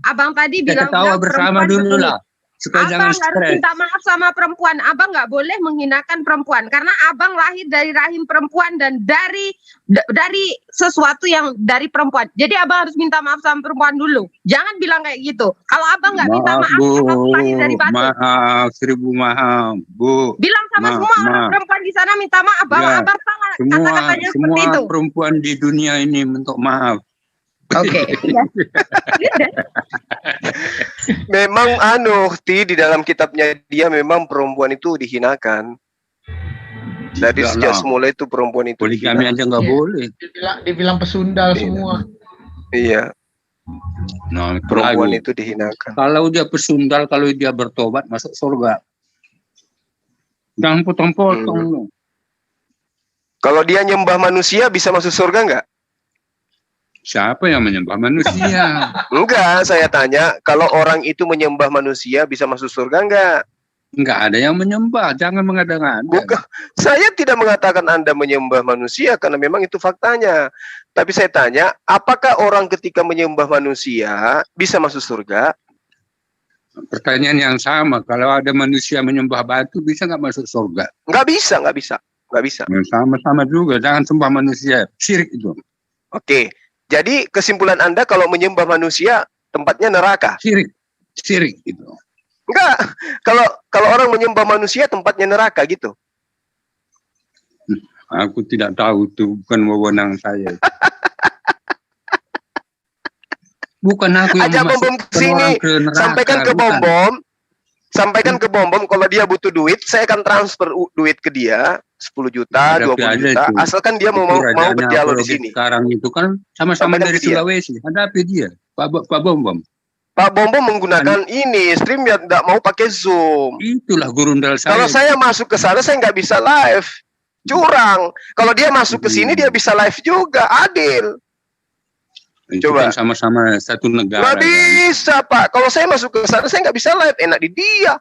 Abang tadi Kita bilang ketawa bersama perempuan dulu begini. lah. Supaya Abang jangan harus stres. minta maaf sama perempuan. Abang nggak boleh menghinakan perempuan karena abang lahir dari rahim perempuan dan dari sesuatu yang dari perempuan. Jadi abang harus minta maaf sama perempuan dulu. Jangan bilang kayak gitu. Kalau abang nggak minta maaf, abang lahir dari batu. Maaf, 1000 maaf, Bu. Bilang sama semua orang perempuan di sana minta maaf bahwa Ya, abang salah kata-katanya seperti semua itu. perempuan di dunia ini minta maaf. Oke. Memang di dalam kitabnya dia memang perempuan itu dihinakan. Dari Tidak sejak lah. semula itu perempuan itu Poligami dihina. aja nggak Iya. boleh. Dibilang pesundal Iya. semua. Iya, Nah, perempuan lagu. itu dihinakan. Kalau dia pesundal, kalau dia bertobat masuk surga. Jangan potong-potong. Kalau dia nyembah manusia bisa masuk surga nggak? Siapa yang menyembah manusia? Enggak, saya tanya, kalau orang itu menyembah manusia bisa masuk surga enggak? Enggak ada yang menyembah. Jangan mengada-ngada. Bukan, saya tidak mengatakan Anda menyembah manusia karena memang itu faktanya. Tapi saya tanya, apakah orang ketika menyembah manusia bisa masuk surga? Pertanyaan yang sama. Kalau ada manusia menyembah batu, bisa nggak masuk surga? Nggak bisa, nggak bisa, nggak bisa. Ya, sama-sama juga. Jangan sembah manusia. Syirik itu. Oke, jadi kesimpulan Anda kalau menyembah manusia tempatnya neraka? Syirik itu. Enggak, kalau orang menyembah manusia tempatnya neraka gitu. Aku tidak tahu, itu bukan wewenang saya. Bukan aku yang Ajak Bom ke sini, sampaikan ke Bom. Sampaikan ke Bom, kalau dia butuh duit, saya akan transfer duit ke dia 10 juta, 20 juta, asalkan dia mau berdialog di sini. Sekarang itu kan sama-sama dari Sulawesi, hadapi dia, Pak Bom. Pak Bom menggunakan ini stream yang tidak mau pakai Zoom. Itulah gurundal saya. Kalau saya masuk ke sana, saya nggak bisa live, curang. Kalau dia masuk ke sini, dia bisa live juga, adil. Coba sama-sama satu negara. Nggak bisa Pak. Kalau saya masuk ke sana, saya nggak bisa live. Enak di dia.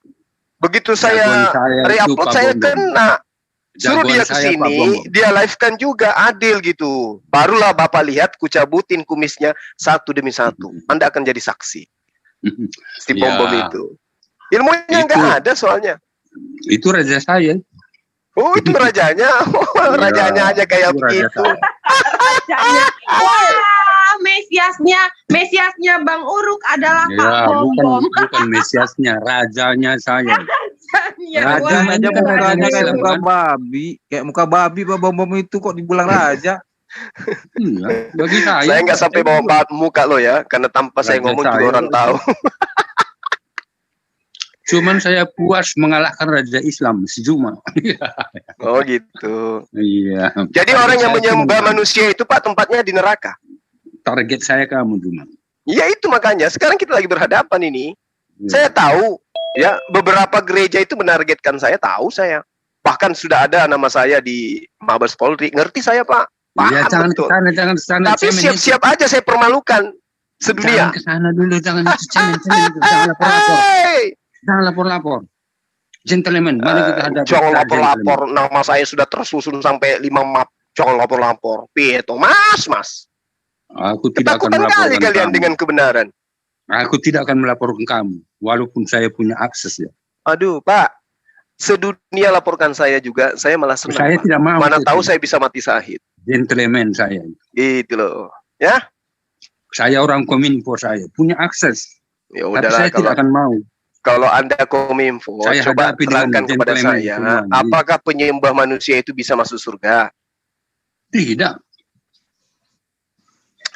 Begitu saya re-upload, saya kena. Suruh dia Jagoan ke saya, Pak sini, Bongo. dia live-kan juga adil gitu. Barulah Bapak lihat kucabutin kumisnya satu demi satu. Anda akan jadi saksi. Si Ya. bom itu. Ilmunya Itu. nggak ada soalnya. Itu raja saya. Oh, itu rajanya. Oh, Ya, rajanya aja kayak itu raja begitu. saya. Rajanya. Wah, Mesiasnya Bang Uruk adalah Pak Ya, Bom Bom. bukan Mesiasnya, rajanya saya. Rajanya. Raja Wah, aja Bukan mukanya raja kayak Islam, muka kan? babi. Kayak muka babi bom itu kok dibilang raja. Iya, bagi saya. Saya nggak sampai bawa muka lo ya, karena tanpa saya Raja ngomong juga saya. orang tahu. Cuman saya puas mengalahkan raja Islam si Juma. Oh gitu. Iya. Jadi Target orang yang saya menyembah cuma- manusia itu Pak tempatnya di neraka. Target saya kamu Juma. Ya itu makanya sekarang kita lagi berhadapan ini. Iya. Saya tahu ya beberapa gereja itu menargetkan saya, tahu saya. Bahkan sudah ada nama saya di Mabes Polri. Ngerti saya Pak. Iya, Paham jangan betul. jangan ke sana. Tapi siap-siap aja saya permalukan sedunia. Jangan ke sana dulu, jangan itu cemen, jangan lapor-lapor. Hey! Jangan lapor-lapor. Gentleman, mari kita hadapi. Jangan secara lapor-lapor. Nama saya sudah tersusun sampai 5 map. Jangan lapor-lapor. Pieto, mas. gentleman. Aku tidak akan Ketakutan kali melaporkan kalian kamu. dengan kebenaran. Aku tidak akan melaporkan kamu, walaupun saya punya akses ya. Aduh, Pak. Sedunia laporkan saya juga. Saya malah senang. Saya Pak. tidak mau. Mana itu. tahu saya bisa mati syahid. Gentleman saya. Gitu loh. Ya? Saya orang kominfo saya punya akses. Ya Tapi udahlah saya tidak akan mau. kalau Anda kominfo, Saya coba hadapi dengan terangkan kepada gentleman saya, semua. apakah penyembah manusia itu bisa masuk surga? Tidak.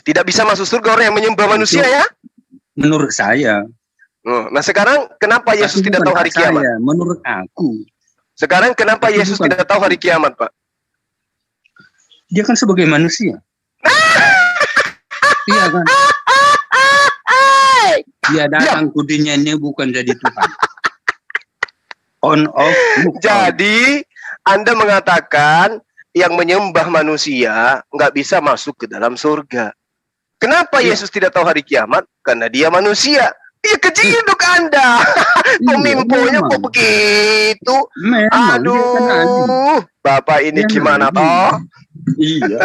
Tidak bisa masuk surga orang yang menyembah manusia ya? Menurut saya. Oh, nah sekarang kenapa Yesus Tapi tidak bukan tahu hari hak saya, kiamat? menurut aku. Sekarang kenapa Tapi Yesus bukan. tidak tahu hari kiamat, Pak? Dia kan sebagai manusia. Iya kan? Dia datang ke dunia ini bukan jadi Tuhan. On off. move on. Jadi Anda mengatakan yang menyembah manusia nggak bisa masuk ke dalam surga. Kenapa Iya. Yesus tidak tahu hari kiamat? Karena dia manusia. Ya keciduk Anda. Kominfonya memang. kok begitu? Memang, dia kan nabi. Aduh, Bapak ini Dia gimana nabi. toh? Iya.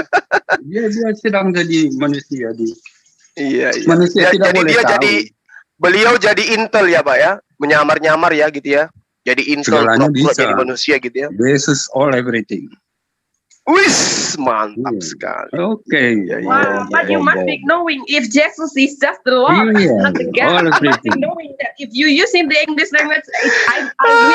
Dia sedang jadi manusia di Iya, iya. manusia Ya, tidak jadi boleh dia tahu. beliau jadi intel ya Pak ya, menyamar-nyamar ya gitu ya. Jadi intel Segalanya pura-pura bisa. jadi manusia gitu ya. Jesus all everything. Wis, mantap Iya. sekali. Oke. Ya, Wow, but you must be knowing if Jesus is just the Lord, Iya, not the God. all You must be everything. knowing that if you using the English language, I will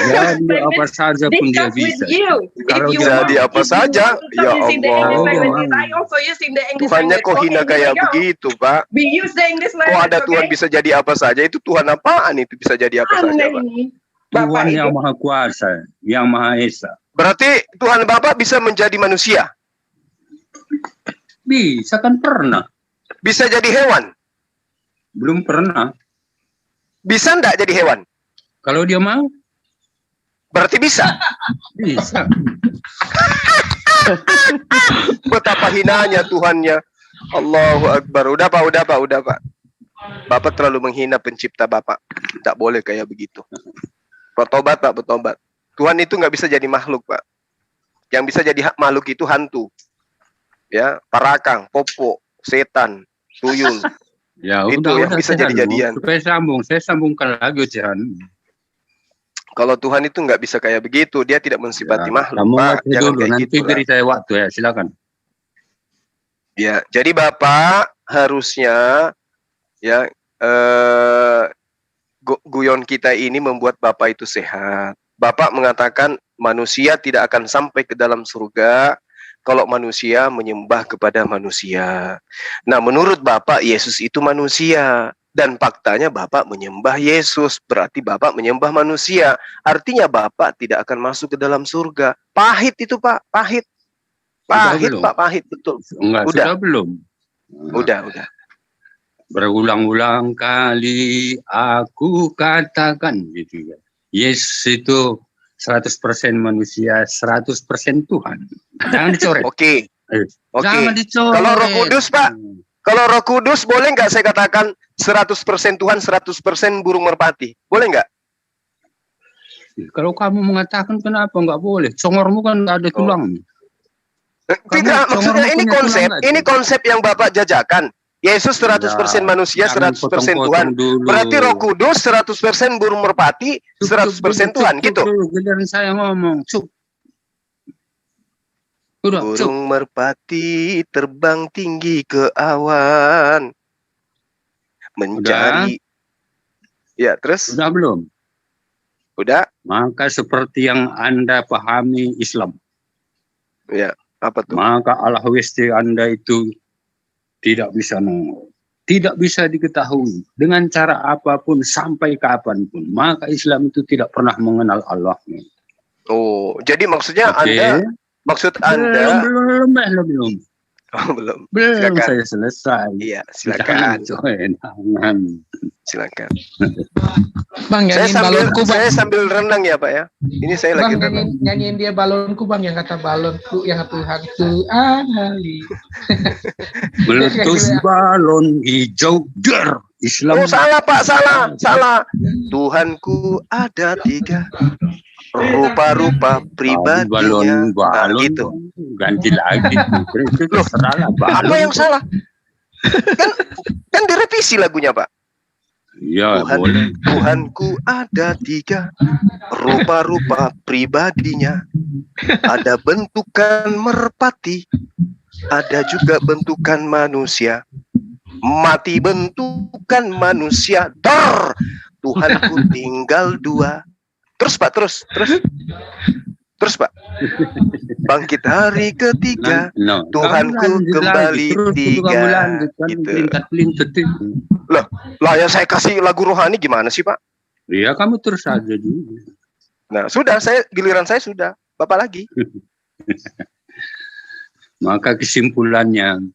Jadi apa saja pun dia discuss with bisa. you. Kalau If you jadi want, apa if you saja, want to stop ya using the Allah. English Oh, language, wow. I also using the English Tuhannya language. kok hina Okay, kayak here we go. begitu Pak. We use the English Kok language. ada Tuhan bisa jadi apa saja? Itu Tuhan apaan itu bisa jadi apa saja Pak? Aneh. Tuhan Bapak yang itu. maha kuasa, yang maha esa. Berarti Tuhan Bapak bisa menjadi manusia, Bisa kan pernah? bisa jadi hewan, Belum pernah. bisa enggak jadi hewan? Kalau dia mau, Berarti bisa. bisa. Betapa hinanya Tuhannya. Allahu Akbar. Udah Pak. Bapak terlalu menghina pencipta Bapak. Tidak boleh kayak begitu. Bertobat Pak, bertobat. Tuhan itu nggak bisa jadi makhluk Pak. Yang bisa jadi makhluk itu hantu. Ya, parakang, popo, setan, tuyul. Ya Itu udah, yang bisa Tuhan. jadi-jadian. Supaya saya sambungkan lagi Tuhan. Kalau Tuhan itu nggak bisa kayak begitu. Dia tidak mensifati makhluk Kamu Pak. waktu Jangan dulu, kayak nanti gitu lah. beri saya waktu ya, silakan. Ya, jadi Bapak harusnya ya guyon kita ini membuat Bapak itu sehat. Bapak mengatakan manusia tidak akan sampai ke dalam surga kalau manusia menyembah kepada manusia. Nah, menurut Bapak Yesus itu manusia dan faktanya Bapak menyembah Yesus, berarti Bapak menyembah manusia. Artinya Bapak tidak akan masuk ke dalam surga. Pahit itu Pak, pahit. Pahit belum? Pak, pahit betul. Enggak, Udah. sudah belum? Udah. Berulang-ulang kali aku katakan gitu ya. Yes itu 100% manusia, 100% Tuhan. Jangan dicoret. Oke. Oke. Jangan dicoret. Kalau Roh Kudus, Pak, kalau Roh Kudus boleh nggak saya katakan 100% Tuhan, 100% burung merpati? Boleh nggak? Kalau kamu mengatakan kenapa nggak boleh? Congormu kan nggak ada tulangnya. Tidak, maksudnya ini konsep yang Bapak jajakan. Yesus 100% manusia, 100% Tuhan. Berarti Roh Kudus 100% burung merpati, 100% Tuhan, gitu. Giliran saya ngomong, burung merpati terbang tinggi ke awan, mencari. Ya, terus? Udah belum? Udah. Maka seperti yang Anda pahami Islam. Ya, apa tuh? Maka Allah Westi Anda itu tidak bisa diketahui dengan cara apapun sampai kapanpun. Maka Islam itu tidak pernah mengenal Allah. Oh, jadi maksudnya Anda belum. Oh, belum. Silakan. Saya selesai. Iya, silakan. Silakan. Bang, saya sambil renang ya, Pak ya. Ini saya Bang, lagi nyanyiin dia balonku, Bang, yang kata balonku yang Tuhanku anali. Meletus balon hijau der Islam. Oh, salah Pak, salah. Tuhanku ada 3. Rupa-rupa pribadinya. Balon gitu. Ganti lagi. Itu salah. Apa yang salah? Kan direvisi lagunya, Pak. Ya, boleh. Tuhanku ada 3, rupa-rupa pribadinya. Ada bentukan merpati, ada juga bentukan manusia. Mati bentukan manusia, Tuhanku tinggal 2. Terus Pak, terus Pak. Bangkit hari ketiga, Tuhanku kembali 3. Gitu. Lah ya saya kasih lagu rohani gimana sih Pak? Iya, kamu terus aja juga. Nah sudah, giliran saya sudah. Bapak lagi. Maka kesimpulannya,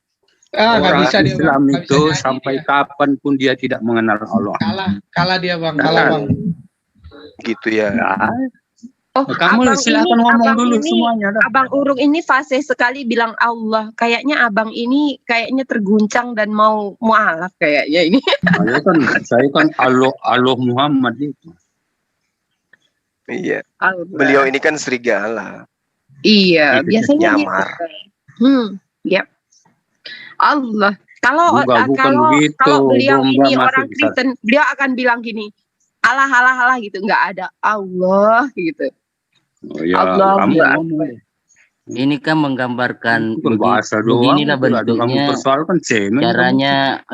orang bisa Islam itu sampai kapanpun dia tidak mengenal Allah. Kalah dia Bang, kalah Bang. Gitu ya. Oh, kamu silakan ngomong dulu semuanya. Abang Urung ini fasih sekali bilang Allah. Kayaknya abang ini kayaknya terguncang dan mau mualaf kayaknya ini. Saya kan Allah Muhammad itu. Iya. Beliau ini kan serigala. Iya, biasanya nyamar. Gitu. Yep. Allah. Kalau beliau ini orang Kristen, beliau akan bilang gini. Allah gitu, nggak ada Allah gitu. Oh, ya, Allah. Ini kan menggambarkan beginilah bentuknya, caranya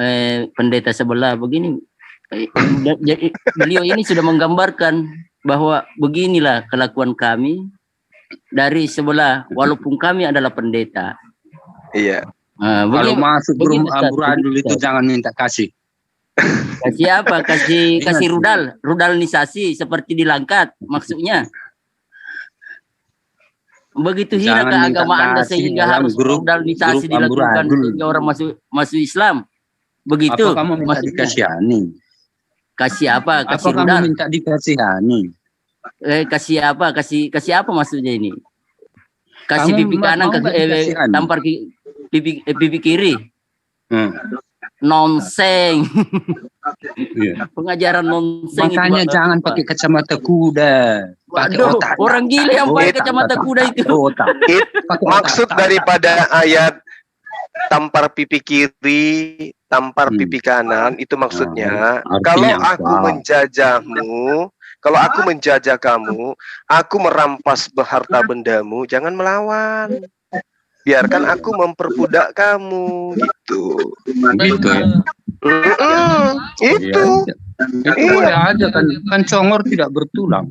pendeta sebelah begini. Jadi beliau ini sudah menggambarkan bahwa beginilah kelakuan kami dari sebelah, walaupun kami adalah pendeta. Iya. Kalau masuk amburadul itu jangan minta kasih. Kasih apa? Kasih rudalisasi seperti di Langkat maksudnya. Begitu hina keagamaan Anda sehingga harus rudalisasi dilakukan sehingga orang masuk Islam. Begitu. Apa kamu minta dikasihani? Kasih apa? Kasih apa kamu minta dikasihani? Kasih apa? Kasih apa maksudnya ini? Kasih pipi kanan, tampar pipi kiri. Nonseng. Pengajaran nonseng. Makanya jangan pakai kacamata kuda. Pakai otak. Orang gila yang pakai kacamata kuda itu. Maksud daripada ayat tampar pipi kiri, tampar pipi kanan, itu maksudnya kalau aku menjajah kamu, aku merampas harta bendamu, jangan melawan. Biarkan aku memperbudak kamu, gitu. Gitu ya. Itu boleh aja kan congor tidak bertulang.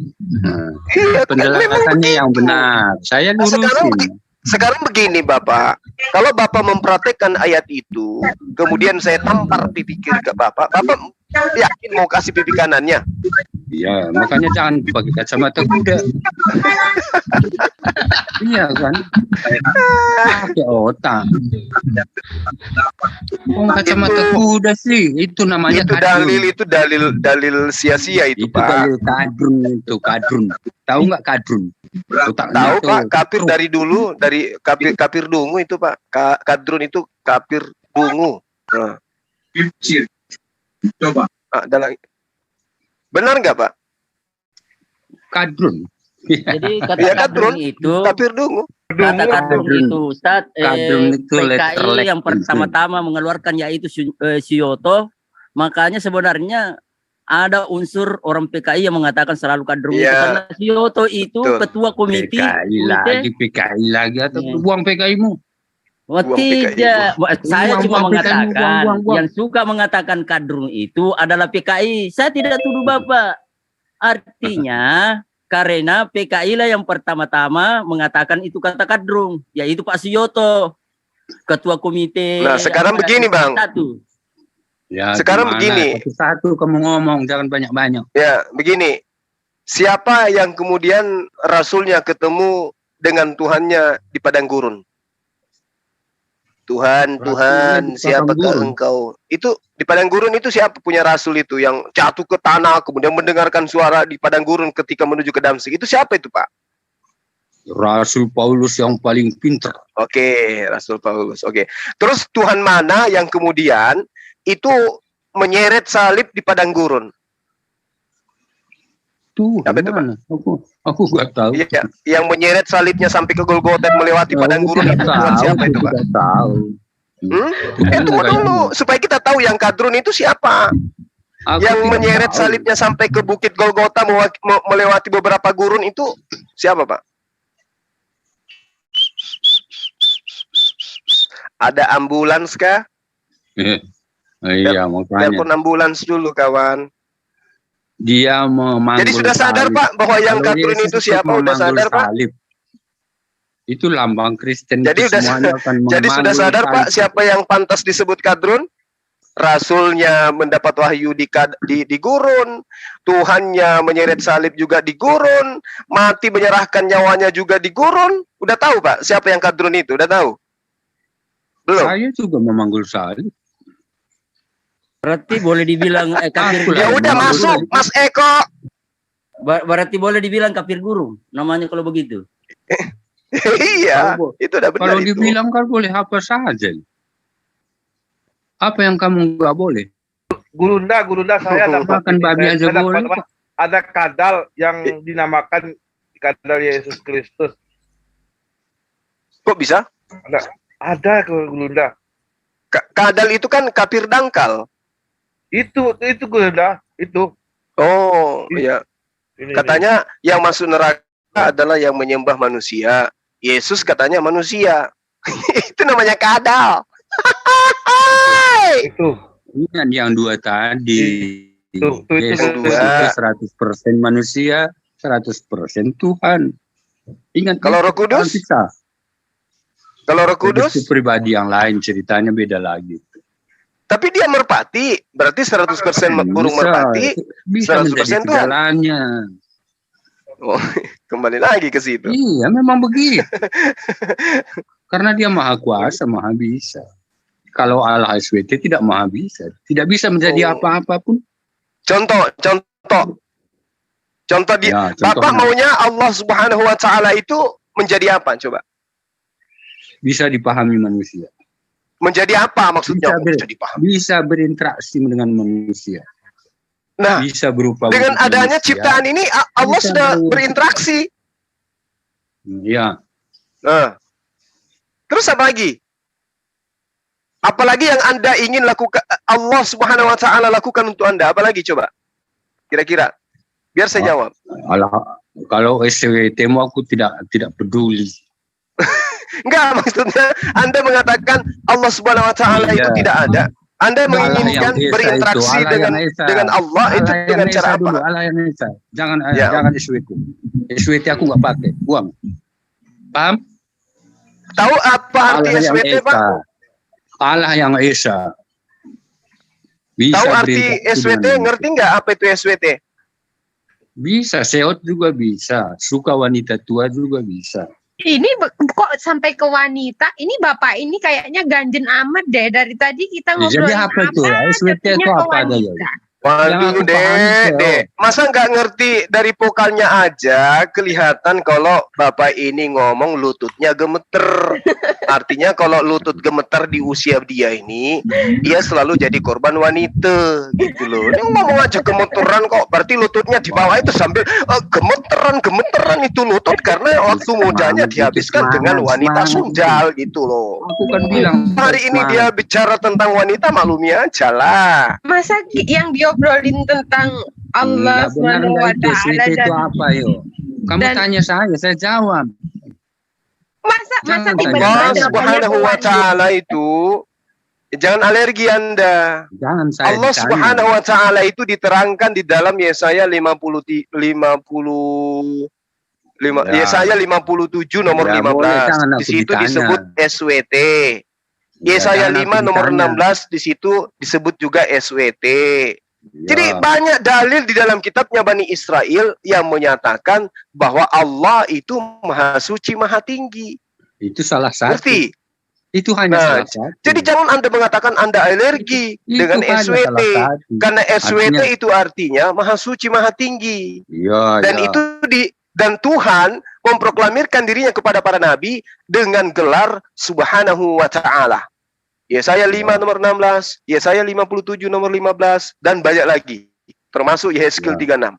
Penjelasannya yang benar. Saya lurusin. Sekarang begini Bapak, kalau Bapak mempraktekkan ayat itu, kemudian saya tampar pipi kiri ke Bapak yakin mau kasih pipi kanannya? Iya, makanya jangan pakai kacamata kuda. Iya kan? Pakai otak. Kacamata kuda sih, itu namanya dalil sia-sia itu Pak. Dalil kadrun. Tahu nggak kadrun? Tahu Pak, kafir dari dulu, dari kafir dungu itu Pak. Kadrun itu kafir dungu. Coba. Benar nggak Pak? Kadrun. Jadi kata kadrun itu, kafir dungu. kata kadrun itu Ustaz, Kadrun itu PKI yang pertama-tama mengeluarkan yaitu Suyoto, makanya sebenarnya ada unsur orang PKI yang mengatakan selalu kadrun itu karena Suyoto itu ketua komite PKI lagi atau buang PKI-mu? Oh, tidak, saya cuma mengatakan yang suka mengatakan kadrun itu adalah PKI. Saya tidak tuduh Bapak. Artinya karena PKI lah yang pertama-tama mengatakan itu kata kadrun, yaitu Pak Suyoto, ketua komite. Nah, sekarang begini, Bang. Ya, sekarang begini. Satu kamu ngomong, jangan banyak-banyak. Ya, begini. Siapa yang kemudian Rasulnya ketemu dengan Tuhannya di padang gurun? Tuhan, siapakah engkau? Itu di padang gurun itu siapa punya Rasul itu yang jatuh ke tanah kemudian mendengarkan suara di padang gurun ketika menuju ke Damsyik? Itu siapa itu, Pak? Rasul Paulus yang paling pintar. Oke, Rasul Paulus. Oke. Terus Tuhan mana yang kemudian itu menyeret salib di padang gurun? Tuhan mana? Aku nggak tahu. Iya, yang menyeret salibnya sampai ke Golgota melewati padang gurun itu Tuhan siapa itu, Pak? Tahu. Tunggu dulu supaya kita tahu yang kadrun itu siapa. Yang menyeret salibnya sampai ke bukit Golgota melewati beberapa gurun itu siapa, Pak? Ada ambulans kah? Iya, makanya. Telepon ambulans dulu, kawan. Dia memanggul. Jadi sudah sadar salib, Pak, bahwa yang kadrun itu siapa? Udah sadar, Pak? Itu lambang Kristen. Jadi sudah sadar, Pak, siapa yang pantas disebut kadrun? Rasulnya mendapat wahyu di gurun, Tuhannya menyeret salib juga di gurun, mati menyerahkan nyawanya juga di gurun. Udah tahu, Pak, siapa yang kadrun itu? Udah tahu? Belum? Saya juga memanggul salib. Berarti boleh dibilang kafir. Ya udah masuk, Mas Eko. Berarti boleh dibilang kafir guru namanya kalau begitu. Iya, itu udah benar. Kalau dibilang kan boleh apa saja. Apa yang kamu nggak boleh? Gurunda saya dapat makan babi aja boleh. Ada kadal yang dinamakan kadal Yesus Kristus. Kok bisa? Ada Gurunda. Kadal itu kan kafir dangkal. Itu Gurunda, itu. Oh, iya. Katanya yang masuk neraka adalah yang menyembah manusia. Yesus katanya manusia. Itu namanya kadal. Itu. Ingat yang dua tadi. Yesus 100% manusia, 100% Tuhan. Ingat kalau Roh Kudus? Kalau Roh Kudus? Itu pribadi yang lain, ceritanya beda lagi. Tapi dia merpati, berarti 100% burung merpati, bisa 100% Tuhan. Oh, kembali lagi ke situ. Iya, memang begitu. Karena dia maha kuasa, maha bisa. Kalau Allah SWT tidak maha bisa, tidak bisa menjadi apa-apa pun. Contoh Bapak maunya Allah Subhanahu wa Ta'ala itu menjadi apa? Coba. Bisa dipahami manusia. Menjadi apa maksudnya? Bisa berinteraksi dengan manusia. Nah, bisa berupa dengan adanya manusia, ciptaan ini Allah sudah berinteraksi. Iya. Nah, terus apa lagi? Apalagi yang Anda ingin lakukan, Allah Subhanahu wa Ta'ala lakukan untuk Anda? Apalagi coba? Kira-kira. Biar saya jawab. Kalau SWT-mu aku tidak peduli. Enggak, maksudnya Anda mengatakan Allah Subhanahu wa Ta'ala itu tidak ada. Anda menginginkan berinteraksi dengan Allah itu dengan cara apa? Allah yang Esa. Jangan SWT. SWT aku nggak pakai, buang. Paham? Tahu apa arti SWT, Pak? Allah yang Esa. Tahu arti SWT? Ngerti nggak apa itu SWT? Bisa, seot juga bisa. Suka wanita tua juga bisa. Ini kok sampai ke wanita? Ini Bapak ini kayaknya ganjen amat deh. Dari tadi kita ngobrolin jadi apa itu? SWT itu apa? Waduh, Dek. Masa nggak ngerti dari vokalnya aja kelihatan kalau Bapak ini ngomong lututnya gemeter. Artinya kalau lutut gemeter di usia dia ini, dia selalu jadi korban wanita gitu loh. Ini ngomong aja gemeteran kok, berarti lututnya di bawah itu sambil gemeteran itu lutut karena waktu mudanya dihabiskan dengan wanita sundal gitu loh. Aku kan bilang hari ini dia bicara tentang wanita, maklumi aja lah. Masa yang diobrolin tentang Allah Subhanahu wa Ta'ala itu apa yo? Kamu tanya saya jawab. Masa Allah Subhanahu wa Ta'ala itu jangan alergi Anda. Jangan saya Allah Subhanahu wa Ta'ala itu diterangkan di dalam Yesaya 57 nomor 15. Di situ disebut SWT. Yesaya 5 nomor 16 di situ disebut juga SWT. Jadi banyak dalil di dalam kitabnya Bani Israel yang menyatakan bahwa Allah itu maha suci, maha tinggi. Itu salah satu. Berarti itu hanya salah satu. Jadi jangan Anda mengatakan Anda alergi dengan SWT. Karena SWT itu artinya maha suci, maha tinggi. Dan itu dan Tuhan memproklamirkan dirinya kepada para nabi dengan gelar Subhanahu wa Ta'ala. Yesaya 5 nomor 16, Yesaya 57 nomor 15, dan banyak lagi. Termasuk Yehezkiel 36.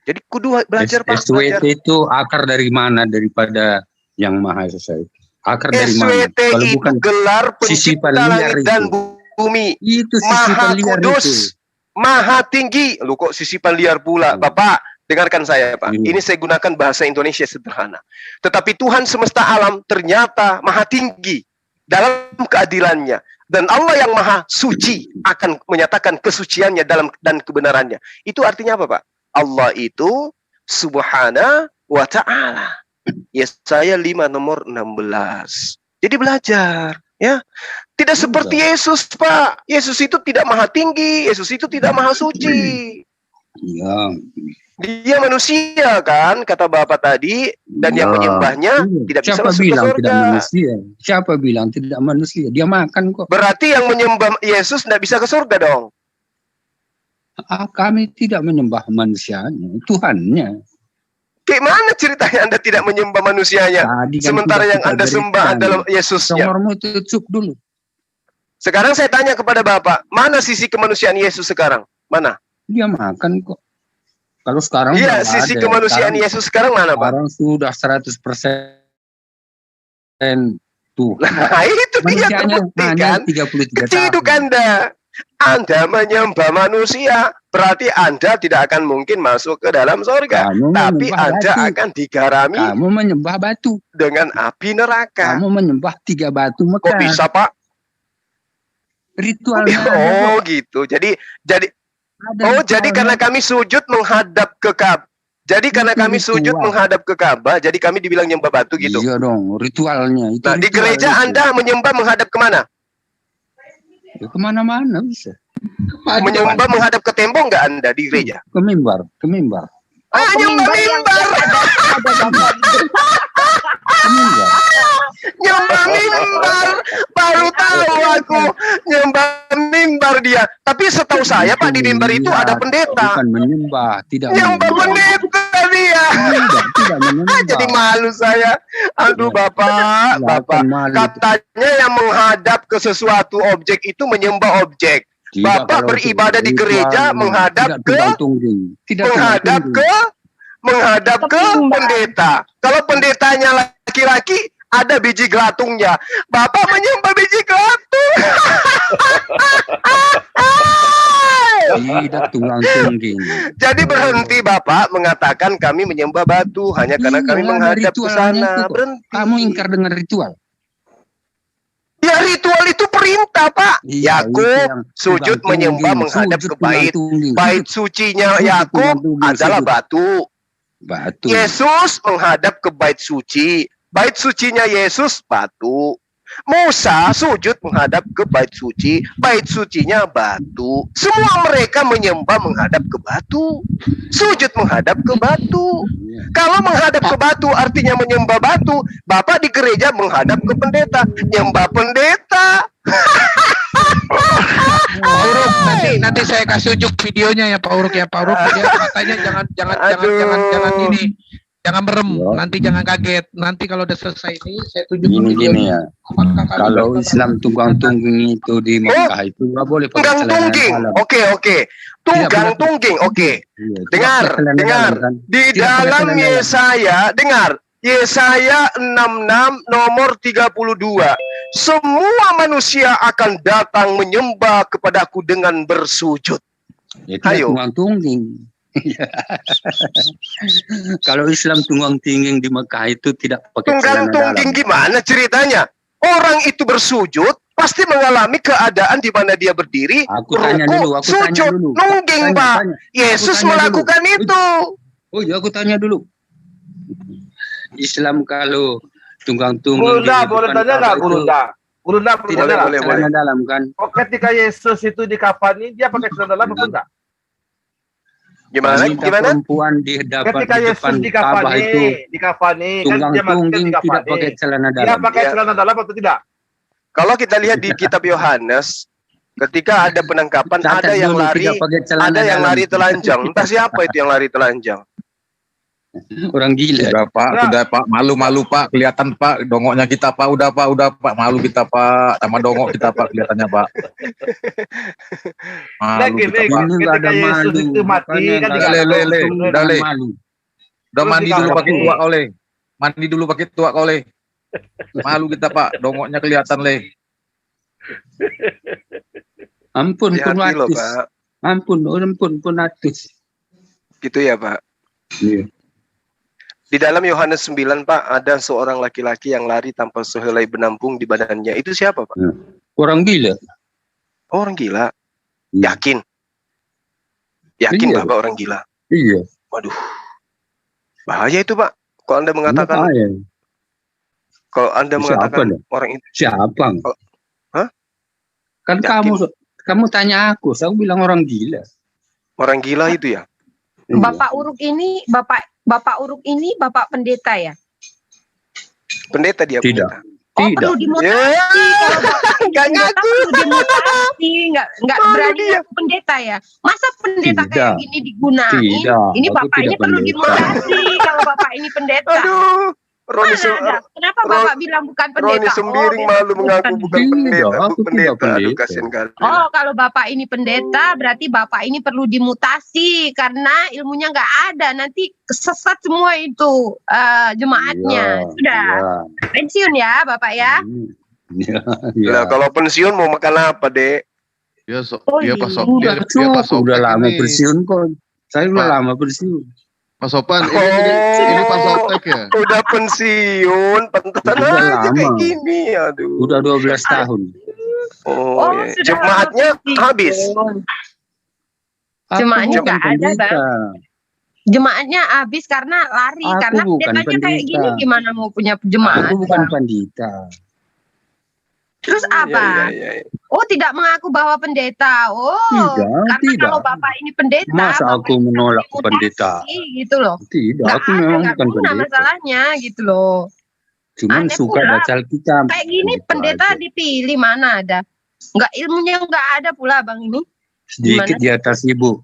Jadi kudu belajar Pak. SWT itu akar dari mana daripada yang Maha Esa? Akar dari mana? Kalau itu bukan gelar pencipta langit dan bumi. Itu Maha Kudus, Maha Tinggi. Lu kok sisipan liar pula, Bapak? Dengarkan saya, Pak. Ini saya gunakan bahasa Indonesia sederhana. Tetapi Tuhan semesta alam ternyata maha tinggi dalam keadilannya. Dan Allah yang maha suci akan menyatakan kesuciannya dan kebenarannya. Itu artinya apa, Pak? Allah itu Subhanahu wa Ta'ala. Yesaya 5 nomor 16. Jadi belajar, ya. Tidak seperti Yesus, Pak. Yesus itu tidak maha tinggi, Yesus itu tidak maha suci. Dia manusia kan, kata Bapak tadi, dan yang menyembahnya tidak bisa masuk ke surga. Tidak manusia? Siapa bilang tidak manusia? Dia makan kok. Berarti yang menyembah Yesus tidak bisa ke surga dong? Kami tidak menyembah manusianya, Tuhannya. Gimana ceritanya Anda tidak menyembah manusianya? Sementara yang Anda sembah adalah Yesusnya. Nomormu tutup dulu. Sekarang saya tanya kepada Bapak, mana sisi kemanusiaan Yesus sekarang? Mana? Dia makan kok. Kalau sekarang iya, sisi kemanusiaan Yesus sekarang mana, Pak? Sekarang sudah 100% tuh. Nah, itu dia terbuktikan. Keciduk Anda. Anda menyembah manusia, berarti Anda tidak akan mungkin masuk ke dalam surga. Tapi Anda akan digarami. Kamu menyembah batu. Dengan api neraka. Kamu menyembah 3 batu Mekah. Kok bisa, Pak? Ritualnya. Oh, gitu. Jadi jadi karena kami sujud menghadap ke Ka'bah. Jadi karena kami sujud menghadap ke Ka'bah, jadi kami dibilang nyembah batu gitu. Iya dong, ritualnya. Itu nah, di gereja itu. Anda menyembah menghadap kemana? Ya, kemana-mana bisa. Menyembah menghadap ke tembok nggak Anda di gereja? Ke mimbar, ke mimbar. Nyembah mimbar. Nyembah mimbar. Baru tahu aku nyembah mimbar dia. Tapi setahu saya Pak di mimbar itu ada pendeta. Bukan menyembah, tidak nyembah pendeta dia. Tidak menyembah. Jadi malu saya. Aduh Bapak. Katanya yang menghadap ke sesuatu objek itu menyembah objek. Bapak beribadah di gereja menghadap ke pendeta. Kalau pendetanya laki-laki ada biji gelatungnya. Bapak menyembah biji gelatung. Tidak tulang tungging. Jadi berhenti Bapak mengatakan kami menyembah batu hanya karena kami menghadap ke sana. Berhenti. Kamu ingkar dengan ritual. Ya ritual itu perintah Pak. Yakub sujud menyembah menghadap ke bait. Bait sucinya Yakub adalah batu. Yesus menghadap ke bait suci. Bait sucinya Yesus batu. Musa sujud menghadap ke bait suci. Bait sucinya batu. Semua mereka menyembah menghadap ke batu. Sujud menghadap ke batu. Kalau menghadap ke batu artinya menyembah batu. Bapak di gereja menghadap ke pendeta. Nyembah pendeta. nanti saya kasih ujuk videonya ya Pak Uruk ya. Pak Uruk dia katanya jangan ini. Jangan merem, nanti jangan kaget. Nanti kalau udah selesai ini saya tunjukin gini ya. Kalau Islam tunggang tungging itu di Mekah itu nggak boleh pakai celana dalam. Oke. Tunggang tungging, oke. Dengar. Di dalam Yesaya, dengar. Yesaya 66 nomor 32. Semua manusia akan datang menyembah kepadaku dengan bersujud. Ayo. Tunggang tungging. Kalau Islam tunggang tinggi di Mekah itu tidak pakai tunggang tungging gimana ceritanya? Orang itu bersujud pasti mengalami keadaan di mana dia berdiri, sujud, nungging Pak. Yesus melakukan itu. Oh ya, aku tanya dulu. Islam kalau tunggang tungging boleh tanya nggak Gurunda boleh dalam kan? Oh, ketika Yesus itu dikafani dia pakai celana dalam apa enggak? Gimana? Perempuan di hadapan ketika Yesus dikafani tunggang tungging tidak pakai celana dalam. Dia pakai celana dalam atau tidak? Kalau kita lihat di kitab Yohanes, ketika ada penangkapan, ada yang lari telanjang. Entah siapa itu yang lari telanjang. Orang gila. Sudah Pak, malu-malu Pak, kelihatan Pak, dongoknya kita Pak, udah Pak, malu kita Pak, sama dongok kita Pak, kelihatannya Pak. Malu kita Pak. Ketika Yesus itu mati kan udah mandi dulu pakai tuak oleh. Mandi dulu pakai tuak oleh. Malu kita Pak, dongoknya kelihatan le. Ampun Atus. Ampun Atus. Gitu ya Pak. Iya. Di dalam Yohanes 9 Pak, ada seorang laki-laki yang lari tanpa sehelai benang di badannya. Itu siapa Pak? Orang gila. Orang gila? Yakin? Yakin iya. Bapak orang gila? Iya. Waduh. Bahaya itu Pak. Kalau Anda mengatakan orang itu siapa? Hah? Kan yakin? kamu tanya aku, saya bilang orang gila. Orang gila itu ya? Bapak Uruk ini Bapak pendeta ya? Pendeta dia? Tidak. Oh, perlu dimutasi. Kalau Bapak perlu dimutasi, nggak berani pendeta ya? Masa pendeta kayak gini digunain? Ini Bapak ini perlu dimutasi kalau Bapak ini pendeta. Aduh. Kenapa Bapak bilang bukan pendeta? Roni Sembiring malu mengaku bukan pendeta. Aduh, kasihan kali. Oh, kalau Bapak ini pendeta, berarti Bapak ini perlu dimutasi karena ilmunya nggak ada. Nanti sesat semua itu jemaatnya. Sudah pensiun ya, Bapak ya. Nah, kalau pensiun mau makan apa, Dek? Udah lama pensiun kok. Saya udah lama pensiun. Pak Sopan, ini Pak Sotek ya? Udah pensiun, pantesan aja kayak gini, aduh. Udah 12 tahun. Oh iya. Jemaatnya habis. Jemaatnya nggak ada, Bang. Jemaatnya habis karena lari, karena pendetanya kayak gini gimana mau punya jemaat? Aku bukan pendeta. Terus apa? Iya. Oh, tidak mengaku bahwa pendeta. Oh, karena tidak. Kalau Bapak ini pendeta, masa aku menolak pendeta? Gitu loh. Tidak, aku memang bukan pendeta. Masalahnya gitu loh. Cuman suka baca Alkitab. Kayak gini pendeta dipilih mana ada? Enggak, ilmunya enggak ada pula Bang ini. Sedikit di atas Ibu.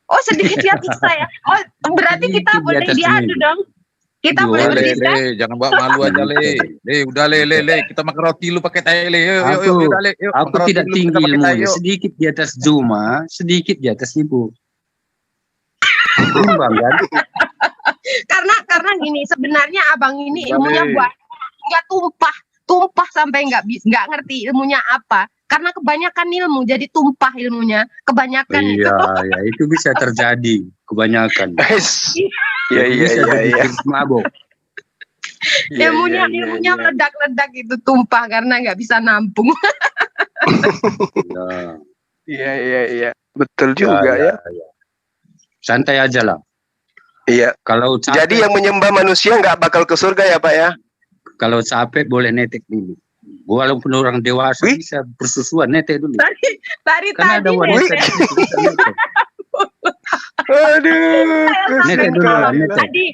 Oh, sedikit di atas saya. Oh, berarti kita boleh diadu dong. Kita boleh Le, jangan bawa malu aja le. Udah le, kita makan roti lu pakai tai le. Yuk, aku tidak tinggi ilmunya, sedikit di atas Zuma, sedikit di atas Ibu. Karena gini, sebenarnya abang ini ilmunya buat nggak tumpah sampai nggak ngerti ilmunya apa. Karena kebanyakan ilmu jadi tumpah ilmunya, kebanyakan. Iya, ya itu bisa terjadi kebanyakan. Iya. Mabok. Ilmunya meledak-ledak itu tumpah karena nggak bisa nampung. Iya. Betul juga ya. Santai aja lah. Iya. Kalau capek, jadi yang menyembah manusia nggak bakal ke surga ya Pak ya? Kalau capek boleh netek dulu. Walaupun orang dewasa bisa bersusuan netek dulu. Tadi ada wanita. Aduh. Netek dulu lah, netek. Tadi,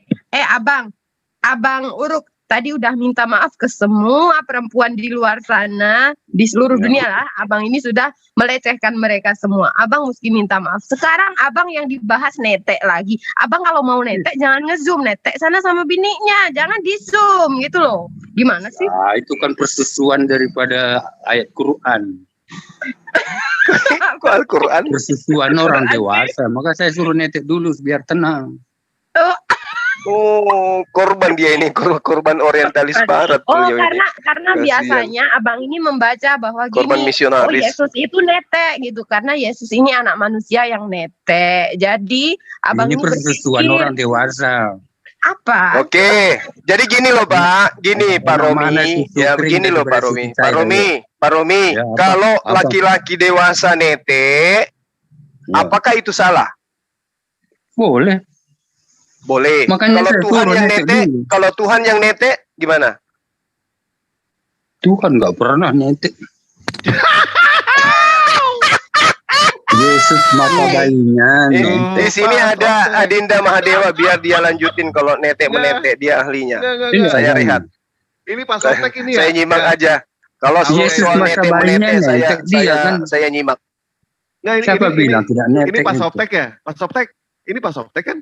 Abang Uruk, tadi udah minta maaf ke semua perempuan di luar sana, di seluruh dunia lah. Abang ini sudah melecehkan mereka semua. Abang mesti minta maaf. Sekarang abang yang dibahas netek lagi. Abang kalau mau netek jangan nge-zoom, netek sana sama biniknya, jangan di-zoom gitu loh. Gimana sih? Nah, itu kan persusuan daripada ayat Quran. Al-Quran. Persusuan orang dewasa, maka saya suruh netek dulu biar tenang. Oh, korban dia ini, korban orientalis barat. Oh, karena biasanya abang ini membaca bahwa korban gini, misionaris. Yesus itu netek gitu, karena Yesus ini anak manusia yang netek. Jadi abang ini ini persusuan berpikir, orang dewasa. apa? Oke, jadi gini loh Pak, gini Pak Romi, ya begini loh Pak Romi, Pak Romi, Ya, kalau apa? laki-laki dewasa netek, apakah itu salah? Boleh. Boleh. Makanya Kalau saya Tuhan suruh yang netek netek, dulu. kalau Tuhan yang netek gimana? Tuhan nggak pernah netek. Yesus mata bayinya. Di sini ada Adinda Mahadewa, biar dia lanjutin kalau netek menetek dia ahlinya. Enggak. Saya rehat. Ini Pak Softek ini ya. Saya nyimak aja. Kalau Yesus soal mata netek bayinya menetek netek dia kan. saya nyimak. Nah, Siapa bilang tidak netek? Ini Pak itu? Softek ya? Pak Softek. Ini Pak Softek kan?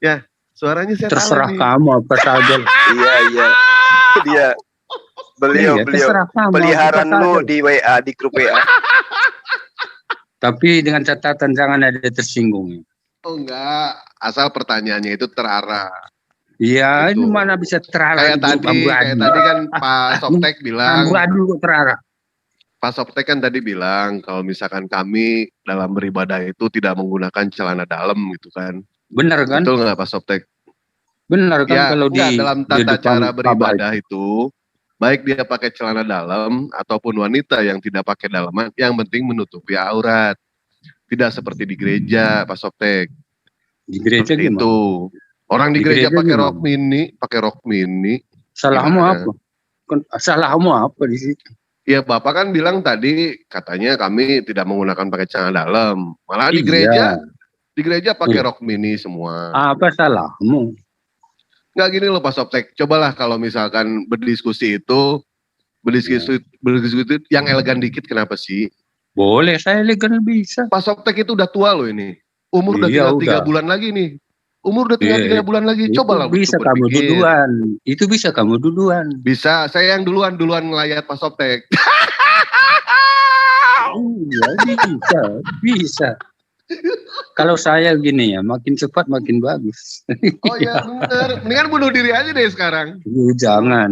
Ya, suaranya saya Terserah tahu nih. kamu apa saja. Iya. Dia beliau Iya, terserah kamu, pelihara apa lu saja. di WA, di grup WA. Tapi dengan catatan jangan ada tersinggung. Oh enggak, asal pertanyaannya itu terarah. Iya, Gitu. ini mana bisa terarah? Kayak tadi kan Pak Softek bilang, Amburadul kok terarah. Pak Softek kan tadi bilang kalau misalkan kami dalam beribadah itu tidak menggunakan celana dalam gitu kan. Benar kan? Betul nggak Pak Softek? Benar kan Ya, kalau enggak, dalam di tata depan cara Ka'bah beribadah itu, baik dia pakai celana dalam ataupun wanita yang tidak pakai dalaman, yang penting menutupi aurat. Tidak seperti di gereja, Pak Softek. di gereja Seperti gimana? itu. Orang di Di gereja gereja pakai gimana? rok mini. Salahmu Gimana? apa? Salahmu apa di situ? Ya Bapak kan bilang tadi katanya kami tidak menggunakan pakai celana dalam. Malah di Iya. gereja pakai rok mini semua. Apa salahmu? Nggak gini loh Pak Softek. Cobalah kalau misalkan berdiskusi yang elegan dikit kenapa sih? Boleh, saya elegan bisa. Pak Softek itu udah tua loh ini. Umur udah Iya, tinggal 3 udah. bulan lagi nih. Umur udah tinggal Iya, 3 bulan lagi. Itu Cobalah bisa untuk kamu berpikir. duluan. Itu bisa kamu duluan. Bisa, saya yang duluan ngelayat Pak Softek. Iya, bisa. Kalau saya gini ya, makin cepat makin bagus. Oh ya bener. Mendingan bunuh diri aja deh sekarang. Jangan,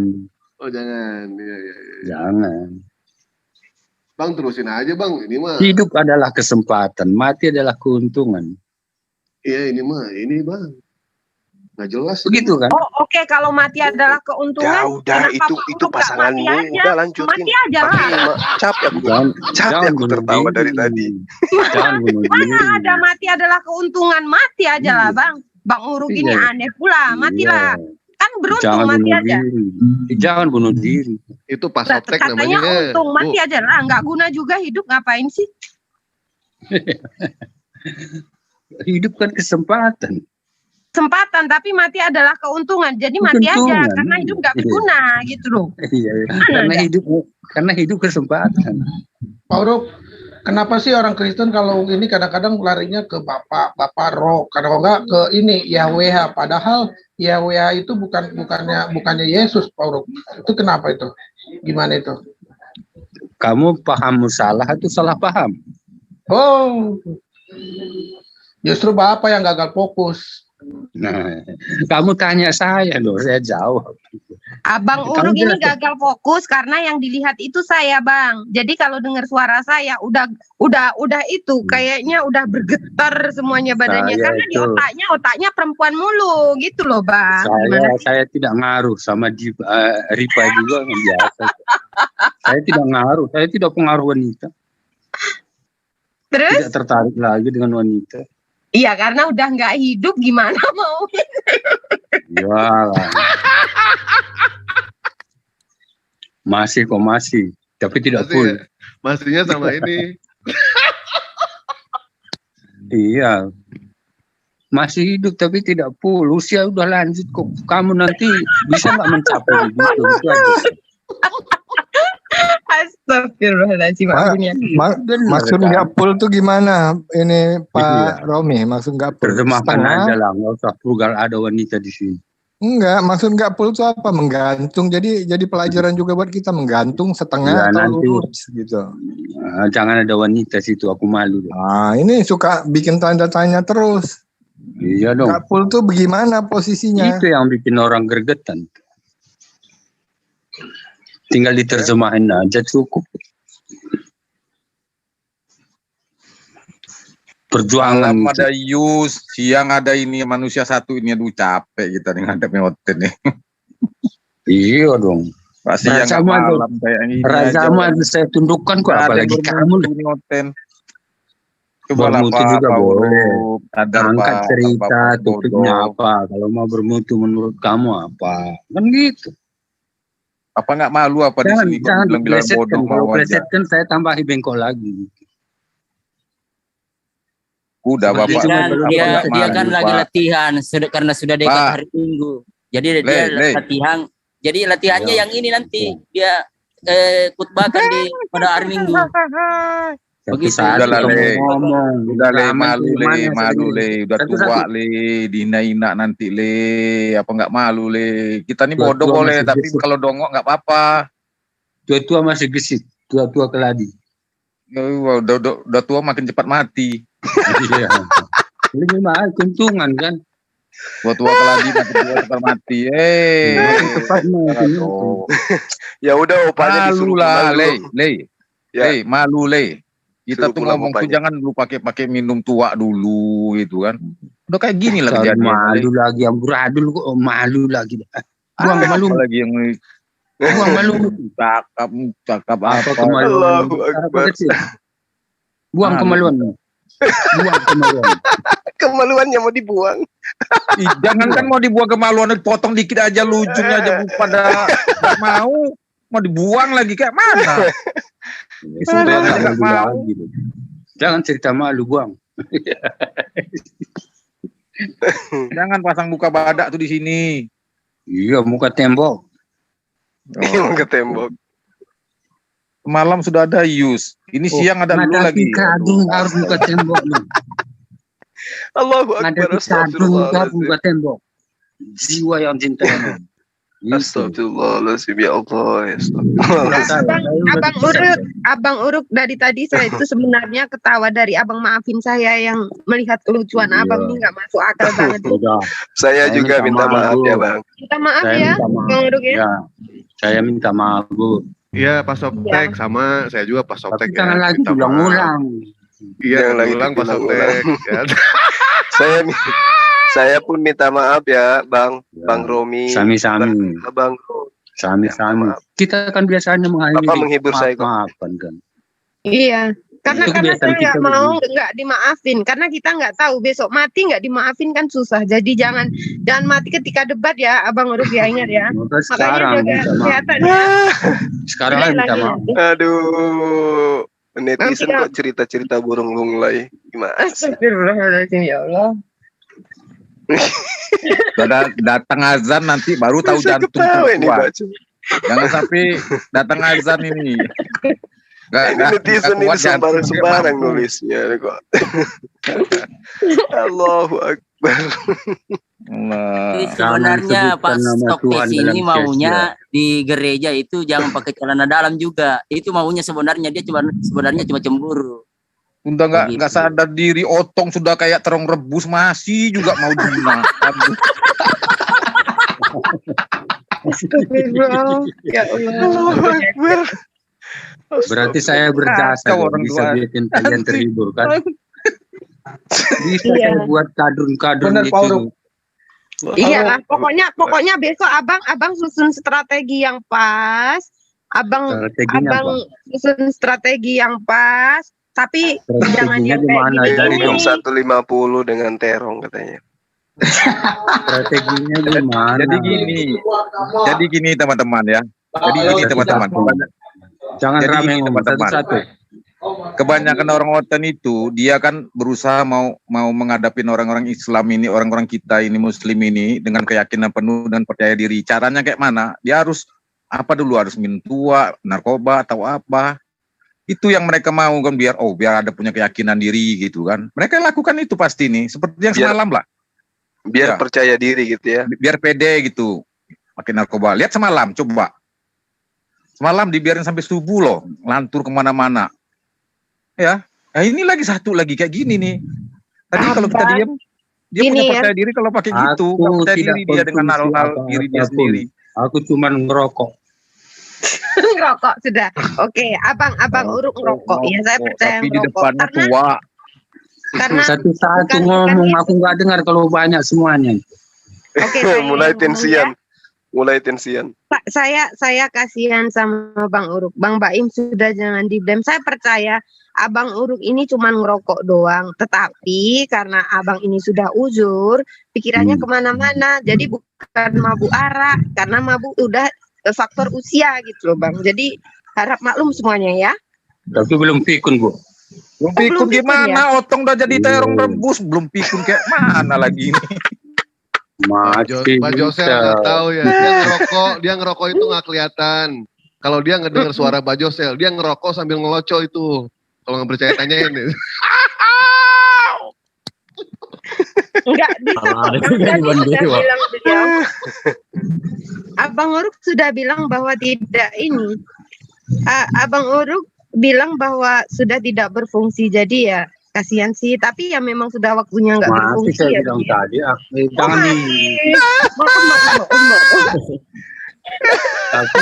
Oh jangan. Iya. jangan. Bang terusin aja bang. Ini mah. Hidup adalah kesempatan, mati adalah keuntungan. Iya ini bang. Nggak jelas. Begitu kan? Oh oke, kalau mati adalah keuntungan. Udah kenapa itu Pak Uruk nggak pasanganmu. mati aja? Udah lanjutin. Mati aja lah. Capek aku bunuh tertawa diri. dari tadi. Jangan bunuh diri. Mana ada mati adalah keuntungan, mati aja lah bang. Bang Uruk ini Iya. aneh pula, matilah. Kan beruntung Jangan mati bunuh aja. diri. Jangan bunuh diri. Itu Pak Lah, Softek katanya namanya. untung, mati aja lah. Nggak guna juga hidup, ngapain sih? Hidup kan kesempatan. Kesempatan, tapi mati adalah keuntungan. Jadi mati aja, Keuntungan. karena hidup nggak berguna gitu loh. Iya, karena hidup kesempatan. Pak Uruk, kenapa sih orang Kristen kalau ini kadang-kadang larinya ke Bapak Roh, kadang enggak ke ini Yahweh, padahal Yahweh itu bukannya Yesus, Pak Uruk. Itu kenapa itu? Gimana itu? Kamu pahammu salah itu salah paham. Oh, justru Bapak yang gagal fokus. Nah, kamu tanya saya loh, saya jawab. Abang Kamu Uruk ini jelas- gagal fokus karena yang dilihat itu saya, Bang. Jadi kalau dengar suara saya udah itu kayaknya udah bergetar semuanya badannya Saya karena di itu- otaknya perempuan mulu gitu loh, Bang. Gimana sih? Saya tidak ngaruh sama Ripa juga yang biasa. Saya tidak ngaruh, saya tidak pengaruh wanita. Terus? Tidak tertarik lagi dengan wanita. Iya, karena udah nggak hidup gimana mau? Ya, masih, tapi tidak full. Masihnya sama ini. Iya. Masih hidup tapi tidak full. Usia udah lanjut kok. Kamu nanti bisa nggak mencapai begitu? Itu aja. Astagfirullahaladzim. Maksud nggak full tuh gimana? Ini Pak Romi, maksud nggak full? Terjemahkan aja lah, nggak usah vulgar ada wanita di sini. Enggak, maksud nggak full itu apa? Menggantung. Jadi pelajaran juga buat kita, menggantung setengah atau lurus gitu. Jangan ada wanita situ, aku malu. Ini suka bikin tanda tanya terus. Iya dong. Nggak full tuh bagaimana posisinya? Itu yang bikin orang gregetan. Tinggal diterjemahin aja cukup. Perjuangan. Malam ada Yus, siang ada ini manusia satu ini, aduh capek kita nih ngadepin hotel nih. Iya dong. Pasti yang malam kayak ini. Raja Ahmad saya tundukkan kok, apalagi kamu di hotel. Bermutu juga boleh. Angkat cerita, topiknya apa. Kalau mau bermutu menurut kamu apa. Kan gitu. Apa nggak malu apa di sini? Jangan bilang bodoh. Kalau saya tambahi bengkok lagi. Udah Bapak. Dia kan lagi latihan karena sudah dekat hari Minggu. Jadi dia latihan. Jadi latihannya yang ini nanti dia khutbahkan pada hari Minggu. Begitu. Udah malu le, udah tua le, dihina-hina nanti le, apa nggak malu le. Kita nih bodoh boleh, tapi kalau dongok nggak apa-apa. Tua-tua masih gesit, tua-tua keladi. Udah tua makin cepat mati. Iya. Ini mah keuntungan kan. Tua-tua keladi makin tua cepat mati. Ya udah opanya disuruh lah le, malu le. Kita tuh ngomong tuh jangan dulu pakai minum tua dulu gitu kan. Udah kayak gini lah kejadian. Malu lagi yang beradul kok malu lagi. Buang malu lagi yang buang malu. Cakap apa kemaluan. Buang kemaluan. Buang kemaluan. Kemaluannya mau dibuang. Jangan kan mau dibuang kemaluan, potong dikit aja lucunya aja pada mau dibuang lagi kayak mana? Jangan cerita malu, buang. Jangan pasang muka badak tuh di sini. Iya, muka tembok. Muka tembok. Malam sudah ada Yus. Ini siang ada lu lagi. Kadung harus muka tembok. Allahu Akbar. Harus muka tembok. Jiwa yang cinta. Astagfirullahaladzim, ya Allah. Abang Uruk dari tadi saya itu sebenarnya ketawa dari abang, maafin saya yang melihat kelucuan abang ini nggak masuk akal banget. Saya juga minta maaf ya bang. Minta maaf ya bang Uruk ya. Saya minta maaf Bu. Iya Pak Soptek sama saya juga Pak Soptek ya. Jangan lagi ulang-ulang. Iya ulang Pak Soptek. Saya pun minta maaf ya, Bang Romi. Sami-sami. Abang. Sami-sami. Kita kan biasanya menghibur saya maafkan kan. Iya, karena saya nggak mau nggak dimaafin, karena kita nggak tahu besok mati nggak dimaafin kan susah. Jadi jangan mati ketika debat ya, Abang Uruk ya, ingat ya. Sekarang kelihatan ya. Sekarang minta maaf. Aduh, netizen kok cerita-cerita burung lunglai gimana? Astagfirullahaladzim ya Allah. Datang azan nanti baru tahu jantung kuat. Jangan sampai datang azan ini. Netizen ini sembarang nulisnya kok. Allahu Akbar. Sebenarnya Pak Stokes ini maunya di gereja itu jangan pakai celana dalam juga. Itu maunya sebenarnya, dia sebenarnya cuma cemburu. Udah nggak sadar diri, otong sudah kayak terong rebus masih juga mau dimakan. Ya Allah. Berarti saya berjasa bisa bikin kalian terhibur kan? Bisa saya buat kadrun-kadrun gitu. Iya lah, pokoknya besok abang susun strategi yang pas. Abang susun strategi yang pas. Tapi jangan yang kayak gini. 150 dengan terong katanya. Strateginya gimana? Jadi gini teman-teman ya. Jadi gini teman-teman. Jangan ramai teman-teman. kebanyakan orang Otan itu dia kan berusaha mau menghadapi orang-orang Islam ini, orang-orang kita ini Muslim ini dengan keyakinan penuh dan percaya diri. Caranya kayak mana? Dia harus apa dulu, harus minum tua, narkoba atau apa? Itu yang mereka mau kan, biar ada punya keyakinan diri gitu kan. Mereka lakukan itu pasti nih, seperti yang semalam lah. Biar percaya diri gitu ya. Biar pede gitu. Pakai narkoba. Lihat semalam, coba. Semalam dibiarin sampai subuh loh, lantur kemana-mana. Ya, ini lagi satu lagi kayak gini nih. Tadi kalau kita diam, dia punya percaya diri kalau pakai gitu. Percaya diri dia dengan nal diri dia sendiri. Aku cuma ngerokok. Ngerokok sudah. Oke, abang Uruk ngerokok. Ya saya percaya tapi ngerokok. di depannya tua. Karena satu-satu ngomong, aku nggak dengar kalau banyak semuanya. Oke, mulai tensian. Mulai tensian. Pak, saya kasihan sama Bang Uruk. Bang Baim sudah jangan diblame. Saya percaya Abang Uruk ini cuma ngerokok doang. Tetapi karena Abang ini sudah uzur, pikirannya kemana-mana. Jadi bukan mabuk arak, karena mabuk udah faktor usia gitu loh Bang. Jadi harap maklum semuanya ya. Tapi belum pikun Bu. Belum pikun gimana? Ya? Otong udah jadi terong rebus, belum pikun kayak mana lagi ini? Pak Josel nggak tahu ya, dia ngerokok itu nggak kelihatan. Kalau dia ngedengar suara Pak Josel, dia ngerokok sambil ngeloco itu. Kalau nggak percaya tanyain. Enggak bilang beliau. Abang Uruk sudah bilang bahwa tidak ini. Abang Uruk bilang bahwa sudah tidak berfungsi, jadi ya kasihan sih, tapi ya memang sudah waktunya nggak berfungsi ya. Bilang tadi, jangan tapi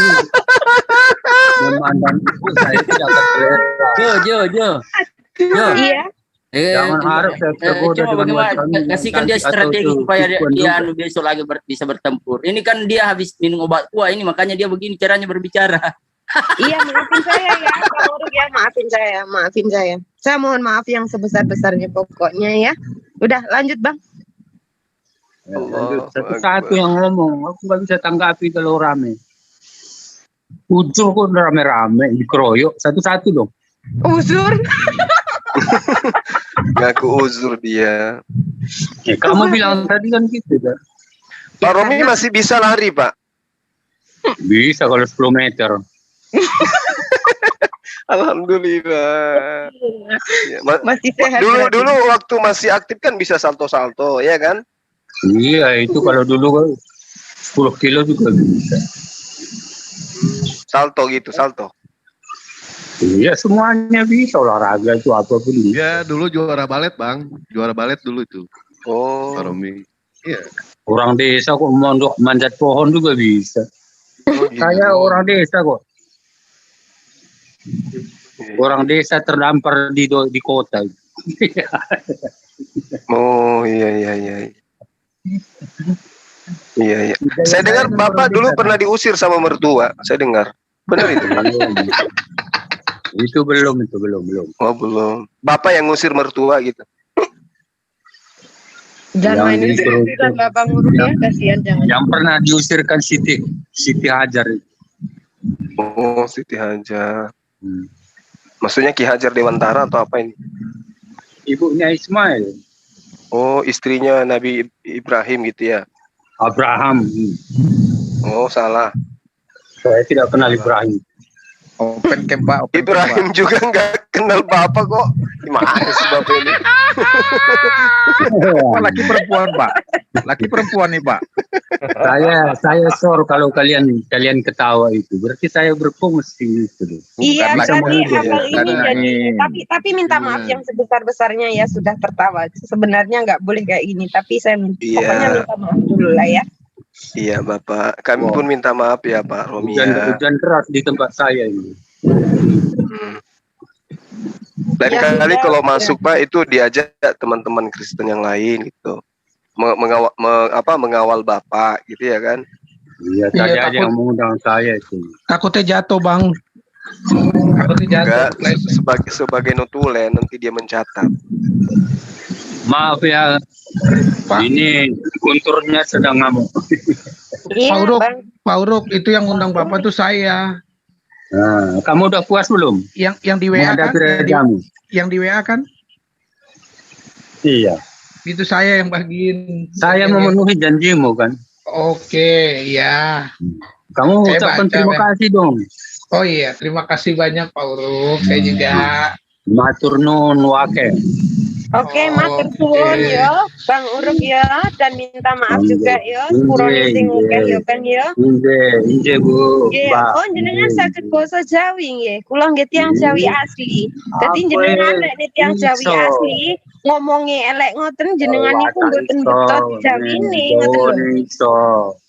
memandang itu saya tidak terselera. Iya. Jangan harus tergoda dengan bagaimana kasihkan dia strategi supaya dia besok lagi bisa bertempur. Ini kan dia habis minum obat tua ini, makanya dia begini caranya berbicara. Iya, maafin saya ya, Pak Uruk ya, maafin saya. Saya mohon maaf yang sebesar-besarnya pokoknya ya. Udah lanjut Bang. Lanjut. Satu-satu yang ngomong, aku nggak bisa tanggapi kalau rame. Uzur kok rame-rame dikeroyok, satu-satu dong. Uzur? Ngaku uzur dia. Kamu bilang tadi kan gitu kan. Pak Romi masih bisa lari Pak? Bisa kalau 10 meter. Alhamdulillah. Ya, masih sehat. Dulu waktu masih aktif kan bisa salto-salto, ya kan? Iya, itu kalau dulu kan 10 kilo juga bisa. Salto gitu, salto. Iya, semuanya bisa olahraga itu apapun. Iya, dulu juara balet, Bang. Juara balet dulu itu. Oh. Pak Romi. Iya. Orang desa kok mondok manjat pohon juga bisa. Saya orang desa kok. Orang desa terdampar di kota. Oh iya. Iya. Saya dengar Bapak dulu pernah diusir sama mertua. Saya dengar. Benar itu? Itu belum. Oh belum. Bapak yang ngusir mertua gitu. Jangan main usiran Bapak Uruk ya, kasihan jangan. Yang pernah diusirkan Siti Hajar. Oh, Siti Hajar. Maksudnya Ki Hajar Dewantara atau apa ini? Ibunya Ismail. Oh, istrinya Nabi Ibrahim gitu ya? Abraham. Oh, salah. Saya tidak kenal Ibrahim. Open camp Pak. Ibrahim juga nggak kenal Bapak kok. Gimana sih Bapak ini? Laki perempuan Pak. Laki perempuan nih Pak. Saya sor kalau kalian ketawa itu. Berarti saya berfungsi itu. Iya, berarti abang ini jadi. Tapi minta maaf yang sebesar-besarnya ya, sudah tertawa. Sebenarnya nggak boleh kayak gini. Tapi saya pokoknya minta maaf dulu lah ya. Iya Bapak, kami pun minta maaf ya Pak Romi. Hujan keras di tempat saya ini. Lain kali kalau masuk Pak itu diajak teman-teman Kristen yang lain gitu, mengawal Bapak gitu ya kan? Iya, tadi ada yang mengundang saya itu. Takutnya jatuh Bang. Enggak, sebagai notulen nanti dia mencatat. Maaf ya, Pak. Ini kunturnya sedang ngamuk. Pak Uruk itu yang undang Bapak tuh saya. Nah, kamu udah puas belum? Yang di WA kan? Yang di WA kan? Iya. Itu saya yang bagiin. Saya memenuhi janjimu kan. Oke, ya. Kamu ucapkan terima kasih dong. Oh iya, terima kasih banyak Pak Uruk. Saya juga. Matur nuwun wake. Oke, matur suwun yo, Bang Uruk ya, dan minta maaf juga yo, sepurone sing akeh yo Bang yo. Inje Bu. Oh, jenengan saged basa Jawi nggih. Kula nggih tiyang Jawi asli. Dadi jenengan nek tiyang Jawi asli ngomongi elek ngoten jenengan niku mboten betot Jawine ngoten lho.